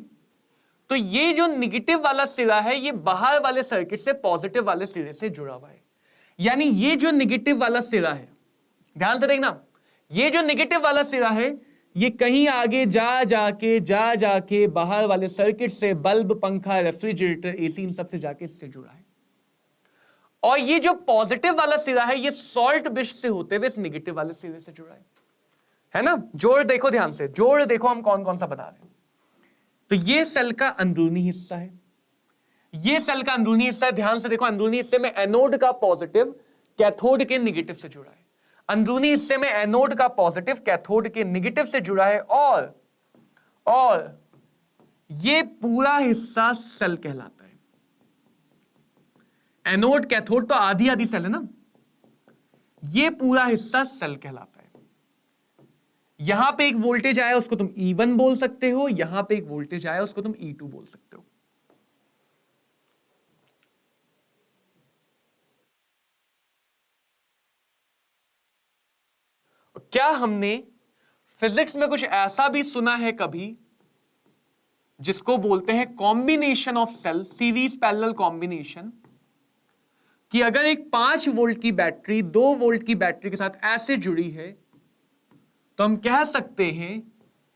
तो ये जो नेगेटिव वाला सिरा है ये बाहर वाले सर्किट से पॉजिटिव वाले सिरे से जुड़ा हुआ है। यानी ये जो नेगेटिव वाला सिरा है, ध्यान से देखना, ये जो नेगेटिव वाला सिरा है ये कहीं आगे जा जाके बाहर वाले सर्किट से बल्ब, पंखा, रेफ्रिजरेटर, एसी, इन सब से जाके इससे जुड़ा है। और ये जो पॉजिटिव वाला सिरा है ये सॉल्ट ब्रश से होते हुए इस नेगेटिव वाले सिरे से जुड़ा है ना। जोड़ देखो ध्यान से, जोड़ देखो हम कौन कौन सा बता रहे हैं। तो ये सेल का अंदरूनी हिस्सा है, ये सेल का अंदरूनी हिस्सा है। ध्यान से देखो, अंदरूनी हिस्से में एनोड का पॉजिटिव कैथोड के नेगेटिव से जुड़ा है। अंदरूनी हिस्से में एनोड का पॉजिटिव कैथोड के नेगेटिव से जुड़ा है। और ये पूरा हिस्सा सेल कहलाता है। एनोड कैथोड तो आधी आधी सेल है ना, ये पूरा हिस्सा सेल कहलाता है। यहां पे एक वोल्टेज आया उसको तुम E1 बोल सकते हो, यहां पे एक वोल्टेज आया उसको तुम E2 बोल सकते हो। क्या हमने फिजिक्स में कुछ ऐसा भी सुना है कभी जिसको बोलते हैं combination of cell, series parallel combination, कि अगर एक 5 वोल्ट की बैटरी 2 वोल्ट की बैटरी के साथ ऐसे जुड़ी है तो हम कह सकते हैं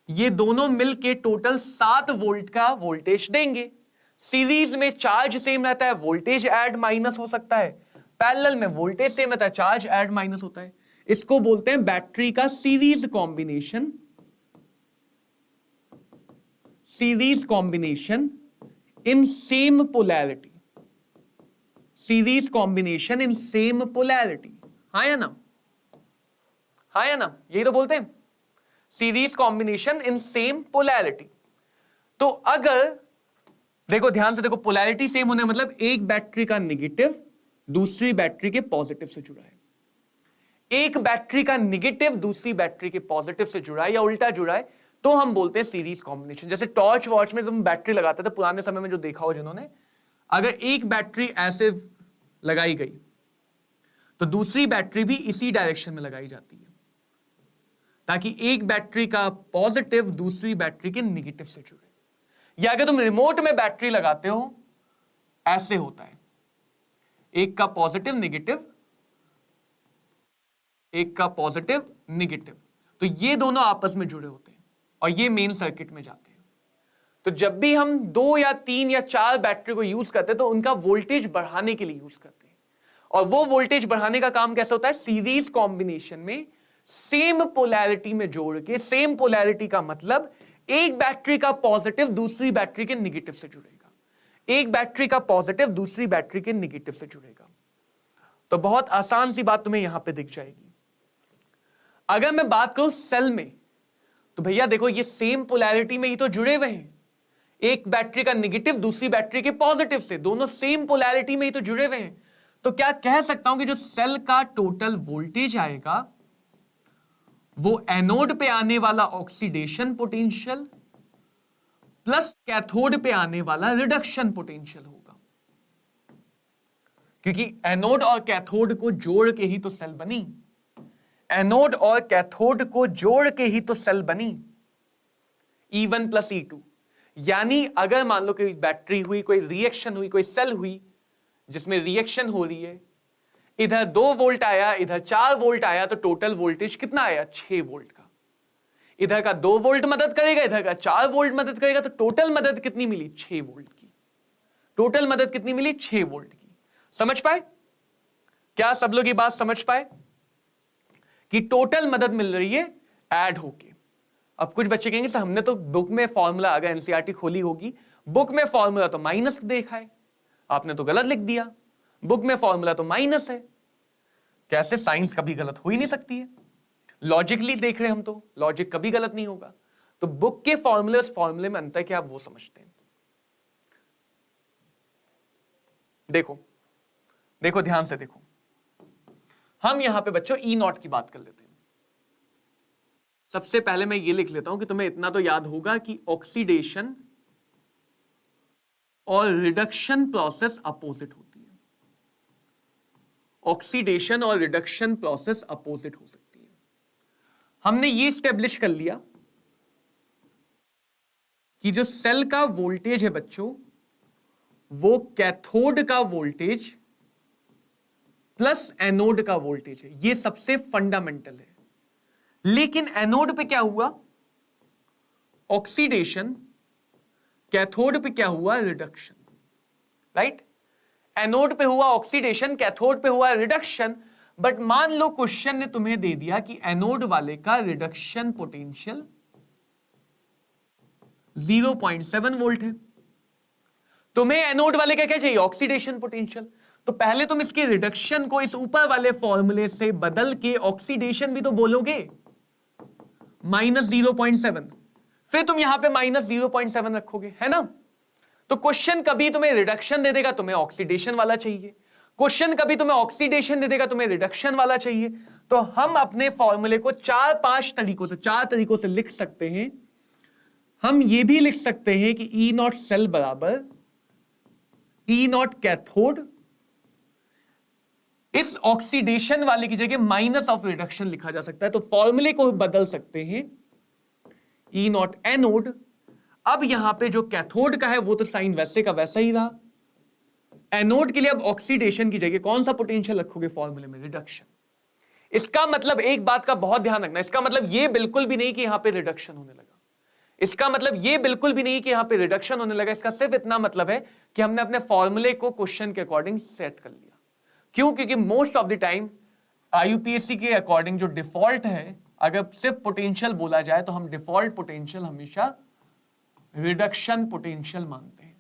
ये दोनों मिलके टोटल 7 वोल्ट का वोल्टेज देंगे। सीरीज में चार्ज सेम रहता है, वोल्टेज ऐड माइनस हो सकता है। पैरेलल में वोल्टेज सेम रहता है, चार्ज ऐड माइनस होता है। इसको बोलते हैं बैटरी का series combination. Series combination in same polarity, series combination in same polarity. हाँ या ना, हाँ या ना, यही तो बोलते हैं series combination in same polarity. तो अगर देखो ध्यान से देखो, पोलैरिटी सेम होने मतलब एक बैटरी का नेगेटिव दूसरी बैटरी के पॉजिटिव से जुड़ा है, एक बैटरी का नेगेटिव दूसरी बैटरी के पॉजिटिव से जुड़ा है या उल्टा जुड़ा है, तो हम बोलते हैं सीरीज कॉम्बिनेशन। जैसे टॉर्च वॉच में तुम बैटरी लगाते थे पुराने समय में, जो देखा हो जिन्होंने, अगर एक बैटरी ऐसे लगाई गई तो दूसरी बैटरी भी इसी डायरेक्शन में लगाई जाती है ताकि एक बैटरी का पॉजिटिव दूसरी बैटरी के नेगेटिव से जुड़े। या अगर तुम रिमोट में बैटरी लगाते हो ऐसे होता है, एक का पॉजिटिव नेगेटिव, एक का पॉजिटिव नेगेटिव, तो ये दोनों आपस में जुड़े होते हैं और ये मेन सर्किट में जाते हैं। तो जब भी हम 2 या 3 या 4 बैटरी को यूज करते हैं तो उनका वोल्टेज बढ़ाने के लिए यूज करते हैं। और वो वोल्टेज बढ़ाने का काम कैसे होता है? सीरीज कॉम्बिनेशन में सेम पोलैरिटी में जोड़ के। सेम पोलैरिटी का मतलब एक बैटरी का पॉजिटिव दूसरी बैटरी के नेगेटिव से जुड़ेगा, एक बैटरी का पॉजिटिव दूसरी बैटरी के नेगेटिव से जुड़ेगा। तो बहुत आसान सी बात तुम्हें यहां पे दिख जाएगी। अगर मैं बात करूं सेल में, तो भैया देखो ये सेम पोलैरिटी में ही तो जुड़े हुए हैं, एक बैटरी का नेगेटिव दूसरी बैटरी के पॉजिटिव से, दोनों सेम पोलैरिटी में ही तो जुड़े हुए हैं। तो क्या कह सकता हूं कि जो सेल का टोटल वोल्टेज आएगा वो एनोड पे आने वाला ऑक्सीडेशन पोटेंशियल प्लस कैथोड पे आने वाला रिडक्शन पोटेंशियल होगा, क्योंकि एनोड और कैथोड को जोड़ के ही तो सेल बनी। एनोड और कैथोड को जोड़ के ही तो सेल बनी, E1 प्लस E2। यानी अगर मान लो कोई बैटरी हुई, कोई रिएक्शन हुई, कोई सेल हुई जिसमें रिएक्शन हो रही है, इधर 2 वोल्ट आया इधर 4 वोल्ट आया, तो टोटल वोल्टेज कितना आया? 6 वोल्ट का। इधर का 2 वोल्ट मदद करेगा, इधर का 4 वोल्ट मदद करेगा, तो टोटल मदद कितनी मिली? 6 वोल्ट की। टोटल मदद कितनी मिली? 6 वोल्ट की। समझ पाए? क्या सब लोग ये बात समझ पाए कि टोटल मदद मिल रही है ऐड होके? अब कुछ बच्चे कहेंगे सर हमने तो बुक में फॉर्मूला, अगर एनसीईआरटी खोली होगी, बुक में फॉर्मूला तो माइनस देखा है, आपने तो गलत लिख दिया, बुक में फॉर्मूला तो माइनस है। कैसे? साइंस कभी गलत हो ही नहीं सकती है, लॉजिकली देख रहे हम तो, लॉजिक कभी गलत नहीं होगा। तो बुक के फॉर्मूले उस फॉर्मूले में अंतर क्या, आप वो समझते हैं। देखो देखो ध्यान से देखो, हम यहां पे बच्चों E0 की बात कर लेते हैं। सबसे पहले मैं ये लिख लेता हूं कि तुम्हें इतना तो याद होगा कि ऑक्सीडेशन और रिडक्शन प्रोसेस अपोजिट होती है। ऑक्सीडेशन और रिडक्शन प्रोसेस अपोजिट हो सकती है। हमने ये स्टेब्लिश कर लिया कि जो सेल का वोल्टेज है बच्चों, वो कैथोड का वोल्टेज प्लस एनोड का वोल्टेज है। ये सबसे फंडामेंटल है। लेकिन एनोड पे क्या हुआ? ऑक्सीडेशन। कैथोड पे क्या हुआ? रिडक्शन। राइट? एनोड पे हुआ ऑक्सीडेशन, कैथोड पे हुआ रिडक्शन। बट मान लो क्वेश्चन ने तुम्हें दे दिया कि एनोड वाले का रिडक्शन पोटेंशियल 0.7 वोल्ट है। तुम्हें एनोड वाले का क्या चाहिए? Oxidation potential. तो पहले तुम इसके रिडक्शन को इस ऊपर वाले फॉर्मूले से बदल के ऑक्सीडेशन भी तो बोलोगे, -0.7। फिर तुम यहां पे -0.7 रखोगे, है ना? तो क्वेश्चन कभी तुम्हें रिडक्शन दे देगा, तुम्हें ऑक्सीडेशन वाला चाहिए। क्वेश्चन कभी तुम्हें ऑक्सीडेशन दे देगा, तुम्हें रिडक्शन वाला चाहिए। तो हम अपने फॉर्मूले को 4-5 तरीकों से लिख सकते हैं। हम ये भी लिख सकते हैं कि ई नॉट सेल बराबर ई नॉट कैथोड, इस ऑक्सीडेशन वाले की जगह माइनस ऑफ रिडक्शन लिखा जा सकता है। तो फॉर्मूले को बदल सकते हैं, ई नॉट एनोड। अब यहां पे जो कैथोड का है वो तो साइन वैसे का वैसा ही रहा। एनोड के लिए अब ऑक्सीडेशन की जगह कौन सा पोटेंशियल रखोगे फॉर्मूले में? रिडक्शन। इसका मतलब एक बात का बहुत ध्यान रखना, इसका मतलब ये बिल्कुल भी नहीं कि यहां पे रिडक्शन होने लगा। इसका मतलब ये बिल्कुल भी नहीं कि यहां पे रिडक्शन होने लगा। इसका सिर्फ इतना मतलब है कि हमने अपने फॉर्मूले को क्वेश्चन के अकॉर्डिंग सेट कर लिया। क्यों? क्योंकि मोस्ट ऑफ द टाइम आईयूपीएससी के अकॉर्डिंग जो डिफॉल्ट है, अगर सिर्फ पोटेंशियल बोला जाए तो हम डिफॉल्ट पोटेंशियल हमेशा रिडक्शन पोटेंशियल मानते हैं।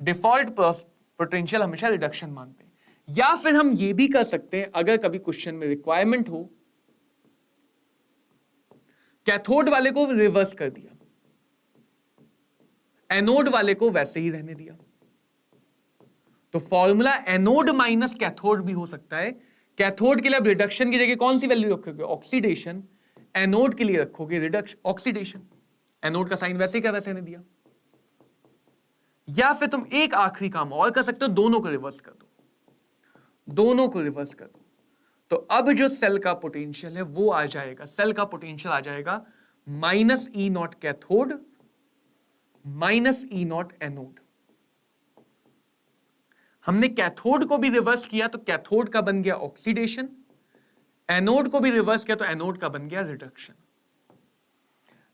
डिफॉल्ट पोटेंशियल हमेशा रिडक्शन मानते हैं। या फिर हम ये भी कर सकते हैं, अगर कभी क्वेश्चन में रिक्वायरमेंट हो, कैथोड वाले को रिवर्स कर दिया, एनोड वाले को वैसे ही रहने दिया। तो फॉर्मूला एनोड माइनस कैथोड भी हो सकता है। कैथोड के लिए अब रिडक्शन की जगह कौन सी वैल्यू रखोगे? ऑक्सीडेशन। एनोड के लिए रखोगे रिडक्शन, ऑक्सीडेशन। एनोड का साइन वैसे ही क्या वैसे ने दिया। या फिर तुम एक आखिरी काम और कर सकते हो, दोनों को रिवर्स कर दो, दोनों को रिवर्स कर दो। तो अब जो सेल का पोटेंशियल है वो आ जाएगा, सेल का पोटेंशियल आ जाएगा minus E naught cathode minus E not anode. हमने कैथोड को भी रिवर्स किया तो कैथोड का बन गया ऑक्सीडेशन, एनोड को भी रिवर्स किया तो एनोड का बन गया रिडक्शन।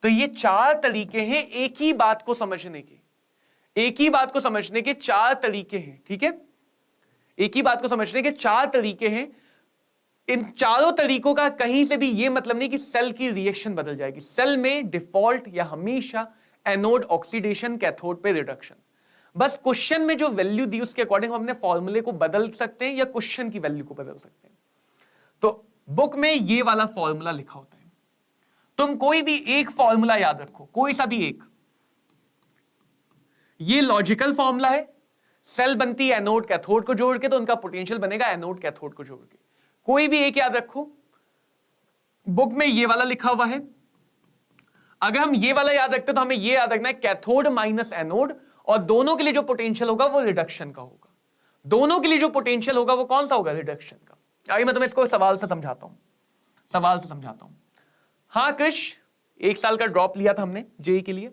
तो ये 4 तरीके हैं एक ही बात को समझने के, एक ही बात को समझने के 4 तरीके हैं। ठीक है, एक ही बात को समझने के 4 तरीके हैं। इन चारों तरीकों का कहीं से भी ये मतलब नहीं कि सेल की रिएक्शन बदल जाएगी। सेल में डिफॉल्ट या हमेशा एनोड ऑक्सीडेशन, कैथोड पे रिडक्शन। बस क्वेश्चन में जो वैल्यू दी उसके अकॉर्डिंग हम अपने फॉर्मूले को बदल सकते हैं या क्वेश्चन की वैल्यू को बदल सकते हैं। तो बुक में ये वाला फॉर्मूला लिखा होता है, तुम कोई भी एक फॉर्मूला याद रखो, कोई सा भी एक। ये लॉजिकल फॉर्मूला है, सेल बनती है एनोड कैथोड को जोड़ के, तो उनका पोटेंशियल बनेगा एनोड कैथोड को जोड़ के। कोई भी एक याद रखो, बुक में ये वाला लिखा हुआ है। अगर हम ये वाला याद रखते तो हमें ये याद रखना है कैथोड माइनस एनोड, और दोनों के लिए जो पोटेंशियल होगा वो रिडक्शन का होगा। दोनों के लिए जो पोटेंशियल होगा वो कौन सा होगा? रिडक्शन का। आइए मैं तुम्हें इसको सवाल से समझाता हूं, सवाल से समझाता हूं। हाँ कृष, 1 साल का ड्रॉप लिया था हमने जेई के लिए।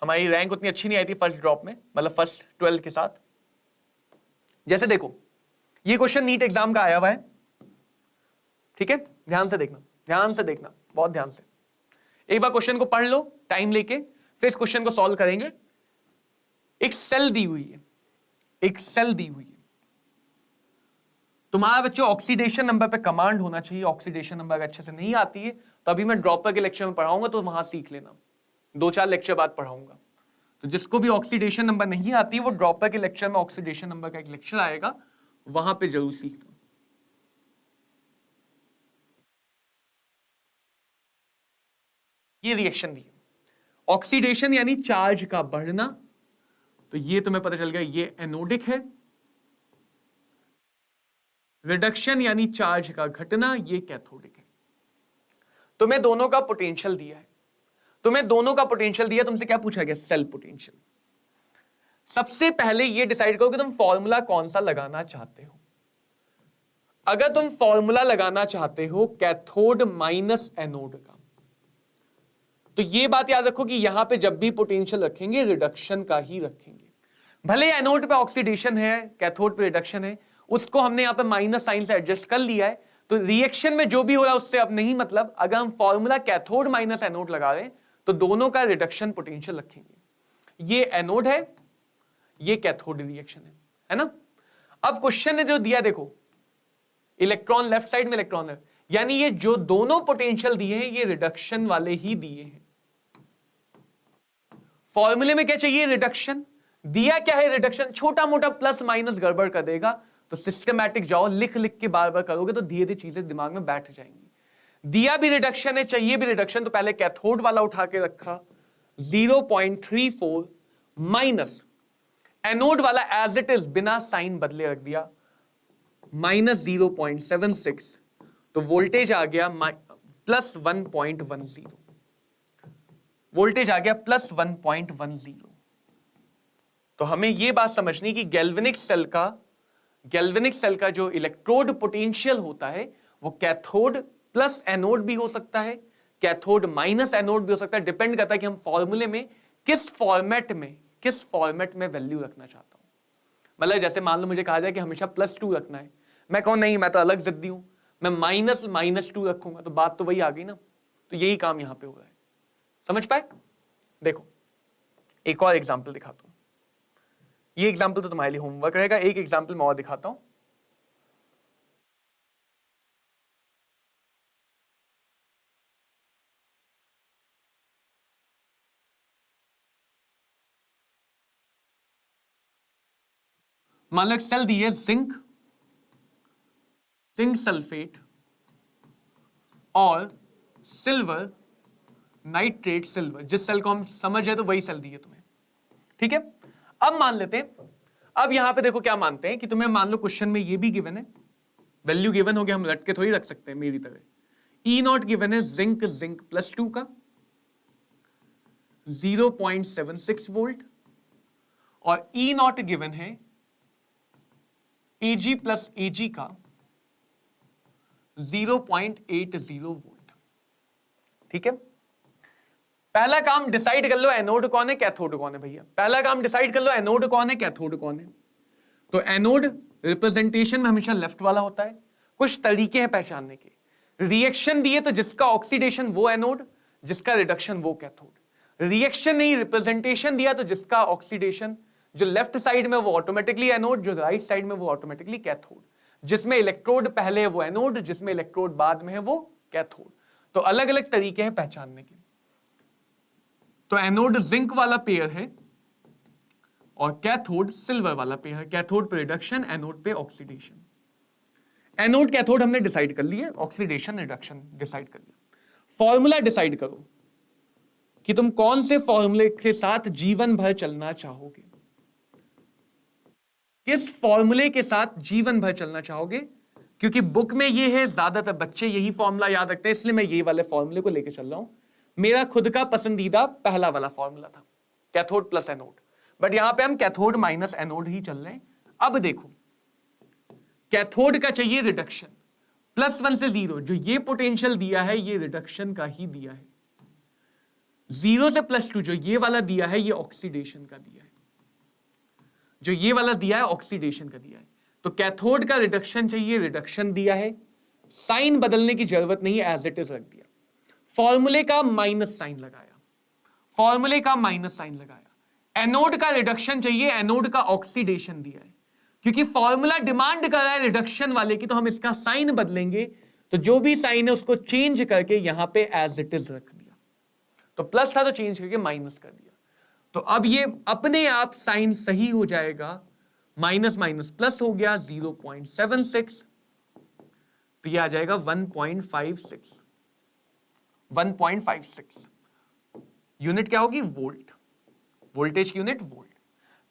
हमारी रैंक उतनी अच्छी नहीं आई थी फर्स्ट ड्रॉप में, मतलब फर्स्ट 12 के साथ। जैसे देखो, ये क्वेश्चन नीट एग्जाम का आया हुआ है, ठीक है, ध्यान से देखना, ध्यान से देखना, बहुत ध्यान से। एक बार क्वेश्चन को पढ़ लो टाइम लेके, फिर इस क्वेश्चन को सॉल्व करेंगे। एक सेल दी हुई है, एक सेल दी हुई है। तुम्हारा बच्चों ऑक्सीडेशन नंबर पे कमांड होना चाहिए। ऑक्सीडेशन नंबर अच्छे से नहीं आती है तो अभी मैं ड्रॉपर के लेक्चर में पढ़ाऊंगा, तो वहां सीख लेना, 2-4 लेक्चर बाद पढ़ाऊंगा। तो जिसको भी ऑक्सीडेशन नंबर नहीं आती है वो ड्रॉपर के लेक्चर में ऑक्सीडेशन नंबर का एक लेक्चर आएगा, वहां पे जरूर सीखना। ये रिएक्शन दी, ऑक्सीडेशन यानी चार्ज का बढ़ना, तो ये तुम्हें पता चल गया ये एनोडिक है। रिडक्शन यानी चार्ज का घटना, ये कैथोडिक है। तुम्हें दोनों का पोटेंशियल दिया है, तुम्हें दोनों का पोटेंशियल दिया, तुमसे क्या पूछा गया? Cell potential. सबसे पहले ये डिसाइड करो कि तुम फॉर्मूला कौन सा लगाना चाहते हो। अगर तुम फॉर्मूला लगाना चाहते हो कैथोड माइनस एनोड का, तो ये बात याद रखो कि यहां पे जब भी पोटेंशियल रखेंगे रिडक्शन का ही रखेंगे। भले एनोड पे ऑक्सीडेशन है, कैथोड पे रिडक्शन है, उसको हमने यहां पे माइनस साइन से एडजस्ट कर लिया है, तो रिएक्शन में जो भी हो रहा है उससे अब नहीं मतलब, अगर हम फॉर्मूला कैथोड माइनस एनोड लगा रहे हैं तो दोनों का रिडक्शन पोटेंशियल रखेंगे। ये एनोड है, ये कैथोड रिएक्शन है ना। अब क्वेश्चन ने जो दिया देखो, इलेक्ट्रॉन लेफ्ट साइड में, इलेक्ट्रॉन लेफ्ट, यानी ये जो दोनों पोटेंशियल दिए हैं ये रिडक्शन वाले ही दिए हैं। फॉर्मूले में क्या चाहिए, रिडक्शन। दिया क्या है, रिडक्शन। छोटा मोटा प्लस माइनस गड़बड़ कर देगा, तो सिस्टमैटिक जाओ, लिख लिख के बार बार करोगे तो धीरे धीरे चीजें दिमाग में बैठ जाएंगी। दिया भी रिडक्शन है, चाहिए भी रिडक्शन, तो पहले कैथोड वाला उठा के रखा 0.34 माइनस एनोड वाला एज इट इज बिना साइन बदले रख दिया -0.76, तो वोल्टेज आ गया +1.10, वोल्टेज आ गया +1.10। तो हमें यह बात समझनी कि गैल्वेनिक सेल का जो इलेक्ट्रोड पोटेंशियल होता है वो कैथोड प्लस एनोड भी हो सकता है, कैथोड माइनस एनोड भी हो सकता है। डिपेंड करता है कि हम फॉर्मूले में किस फॉर्मेट में वैल्यू रखना चाहता हूं। मतलब जैसे मान लो मुझे कहा जाए कि हमेशा +2 रखना है, मैं कहूं नहीं, मैं तो अलग जिद्दी हूं, मैं -2 रखूंगा, तो बात तो वही आ गई ना। तो यही काम यहां पे हो रहा है, समझ पाए। देखो एक और एग्जांपल दिखाता हूं, ये एग्जांपल तो तुम्हारे लिए होमवर्क रहेगा। एक एग्जांपल मैं और दिखाता हूं। मान लो एक सेल दी है जिंक सल्फेट और सिल्वर नाइट्रेट सिल्वर। जिस सेल को हम समझ है तो वही सेल दी है तुम्हें, ठीक है। अब मान लेते हैं, अब यहां पे देखो क्या मानते हैं कि तुम्हें मान लो क्वेश्चन में ये भी गिवन है, वैल्यू गिवन हो गया, हम रट के थोड़ी रख सकते हैं मेरी तरह। E0 गिवन है जिंक +2 का 0.76 वोल्ट, और E0 गिवन है Ag + Ag का 0.80 वोल्ट, ठीक है। पहला काम डिसाइड कर लो एनोड कौन है कैथोड कौन है। भैया पहला काम डिसाइड कर लो एनोड कौन है कैथोड कौन है। तो एनोड रिप्रेजेंटेशन में हमेशा लेफ्ट वाला होता है। कुछ तरीके हैं पहचानने के, रिएक्शन दिए तो जिसका ऑक्सीडेशन वो एनोड, जिसका रिडक्शन वो कैथोड। रिएक्शन नहीं, रिप्रेजेंटेशन दिया तो जिसका ऑक्सीडेशन जो लेफ्ट साइड में वो ऑटोमेटिकली एनोड, जो राइट साइड में वो ऑटोमेटिकली कैथोड। जिसमें इलेक्ट्रोड पहले है वो एनोड, जिसमें इलेक्ट्रोड बाद में है वो कैथोड। तो अलग अलग तरीके हैं पहचानने के। तो एनोड जिंक वाला पेयर है और कैथोड सिल्वर वाला पेयर है। कैथोड पे रिडक्शन, एनोड पे ऑक्सीडेशन। एनोड कैथोड हमने डिसाइड कर लिया, ऑक्सीडेशन रिडक्शन डिसाइड कर लिया। फॉर्मूला डिसाइड करो कि तुम कौन से फॉर्मूले के साथ जीवन भर चलना चाहोगे, किस फॉर्मूले के साथ जीवन भर चलना चाहोगे। क्योंकि बुक में ये है, ज्यादातर बच्चे यही फॉर्मूला याद रखते हैं, इसलिए मैं ये वाले फॉर्मूले को लेकर चल रहा हूं। मेरा खुद का पसंदीदा पहला वाला फॉर्मूला था कैथोड प्लस एनोड, बट यहां पे हम कैथोड माइनस एनोड ही चल रहे हैं। अब देखो कैथोड का चाहिए रिडक्शन, +1 से 0, जो ये पोटेंशियल दिया है ये रिडक्शन का ही दिया है। 0 से +2 जो ये वाला दिया है ये ऑक्सीडेशन का दिया है, जो ये वाला दिया है ऑक्सीडेशन का दिया है। तो कैथोड का रिडक्शन चाहिए, रिडक्शन दिया है, साइन बदलने की जरूरत नहीं है, एज इट इज रख दिया। फॉर्मूले का माइनस साइन लगाया, फॉर्मूले का माइनस साइन लगाया। एनोड का रिडक्शन चाहिए, एनोड का ऑक्सीडेशन दिया है। क्योंकि फॉर्मूला डिमांड कर रहा है रिडक्शन वाले की, तो हम इसका साइन बदलेंगे, तो जो भी साइन है उसको चेंज करके यहां पे एज इट इज रख दिया। तो प्लस था तो चेंज करके माइनस कर दिया। तो अब ये अपने आप साइन सही हो जाएगा, माइनस माइनस प्लस हो गया 0.76, तो ये आ जाएगा 1.56। 1.56 यूनिट क्या होगी, वोल्ट। वोल्टेज की यूनिट वोल्ट।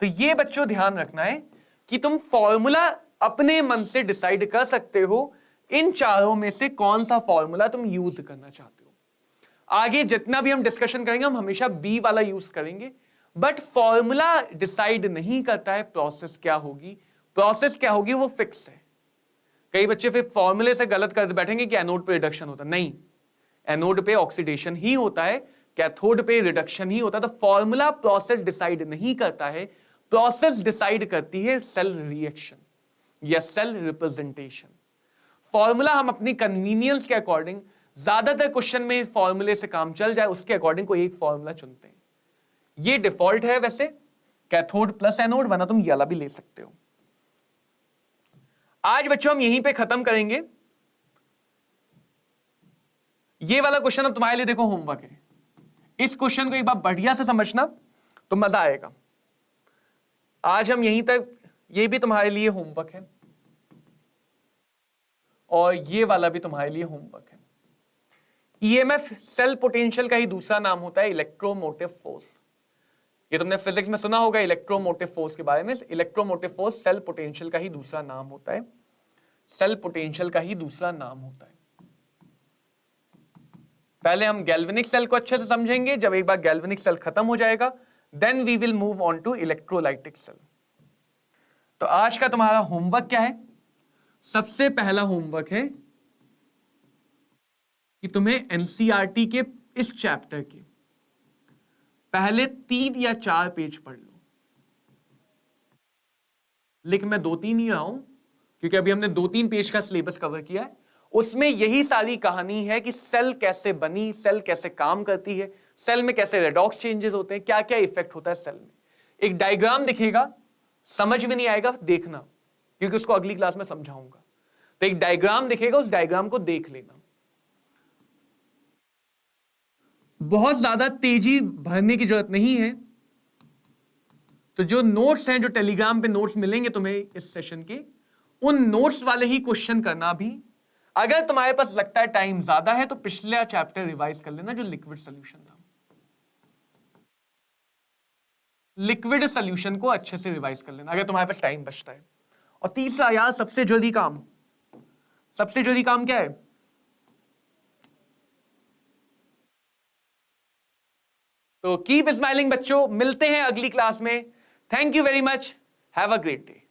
तो ये बच्चों ध्यान रखना है कि तुम फॉर्मूला अपने मन से डिसाइड कर सकते हो इन चारों में से कौन सा फॉर्मूला तुम यूज करना चाहते हो। आगे जितना भी हम डिस्कशन करेंगे हम हमेशा बी वाला यूज करेंगे, बट फॉर्मूला डिसाइड नहीं करता है प्रोसेस क्या होगी। प्रोसेस क्या होगी वो फिक्स है। कई बच्चे फिर फॉर्मूले से गलत कर बैठेंगे कि एनोड पे रिडक्शन होता, नहीं, एनोड पे ऑक्सीडेशन ही होता है, कैथोड पे रिडक्शन ही होता है। तो फॉर्मूला प्रोसेस डिसाइड नहीं करता है, प्रोसेस डिसाइड करती है सेल रिएक्शन या सेल रिप्रेजेंटेशन। फॉर्मूला हम अपनी कन्वीनियंस के अकॉर्डिंग, ज्यादातर क्वेश्चन में फॉर्मूले से काम चल जाए उसके अकॉर्डिंग कोई एक फॉर्मूला चुनते हैं। ये डिफॉल्ट है वैसे, कैथोड प्लस एनोड, वरना तुम ये वाला भी ले सकते हो। आज बच्चों हम यहीं पे खत्म करेंगे। ये वाला क्वेश्चन अब तुम्हारे लिए देखो होमवर्क है। इस क्वेश्चन को एक बार बढ़िया से समझना तो मजा आएगा। आज हम यहीं तक, ये भी तुम्हारे लिए होमवर्क है और ये वाला भी तुम्हारे लिए होमवर्क है। ईएमएफ सेल पोटेंशियल का ही दूसरा नाम होता है इलेक्ट्रोमोटिव फोर्स। ये तुमने फिजिक्स में सुना होगा इलेक्ट्रोमोटिव फोर्स के बारे में। इलेक्ट्रोमोटिव फोर्स सेल पोटेंशियल का ही दूसरा नाम होता है। सेल पोटेंशियल का ही दूसरा नाम होता है। पहले हम गैल्वेनिक सेल को अच्छे से समझेंगे। जब एक बार गैल्वेनिक सेल खत्म हो जाएगा then we will move on to electrolytic cell. तो आज का तुम्हारा होमवर्क क्या है? सबसे पहला होमवर्क है कि तुम्हें एनसीईआरटी के इस चैप्टर के पहले 3 या 4 पेज पढ़ लो। लेकिन मैं 2-3 ही रहा हूं क्योंकि अभी हमने 2-3 पेज का सिलेबस कवर किया है। उसमें यही सारी कहानी है कि सेल कैसे बनी, सेल कैसे काम करती है, सेल में कैसे रेडॉक्स चेंजेस होते हैं, क्या क्या इफेक्ट होता है सेल में। एक डायग्राम दिखेगा, समझ में नहीं आएगा देखना, क्योंकि उसको अगली क्लास में समझाऊंगा। तो एक डायग्राम दिखेगा, उस डायग्राम को देख लेना। बहुत ज्यादा तेजी भरने की जरूरत नहीं है। तो जो नोट्स हैं, जो टेलीग्राम पे नोट्स मिलेंगे तुम्हें इस सेशन के, उन नोट्स वाले ही क्वेश्चन करना भी। अगर तुम्हारे पास लगता है टाइम ज्यादा है तो पिछला चैप्टर रिवाइज कर लेना जो लिक्विड सोल्यूशन था। लिक्विड सोल्यूशन को अच्छे से रिवाइज कर लेना अगर तुम्हारे पास टाइम बचता है। और तीसरा यार, सबसे जरूरी काम, सबसे जरूरी काम क्या है? तो कीप स्माइलिंग बच्चों, मिलते हैं अगली क्लास में। Thank you very much, have a great day.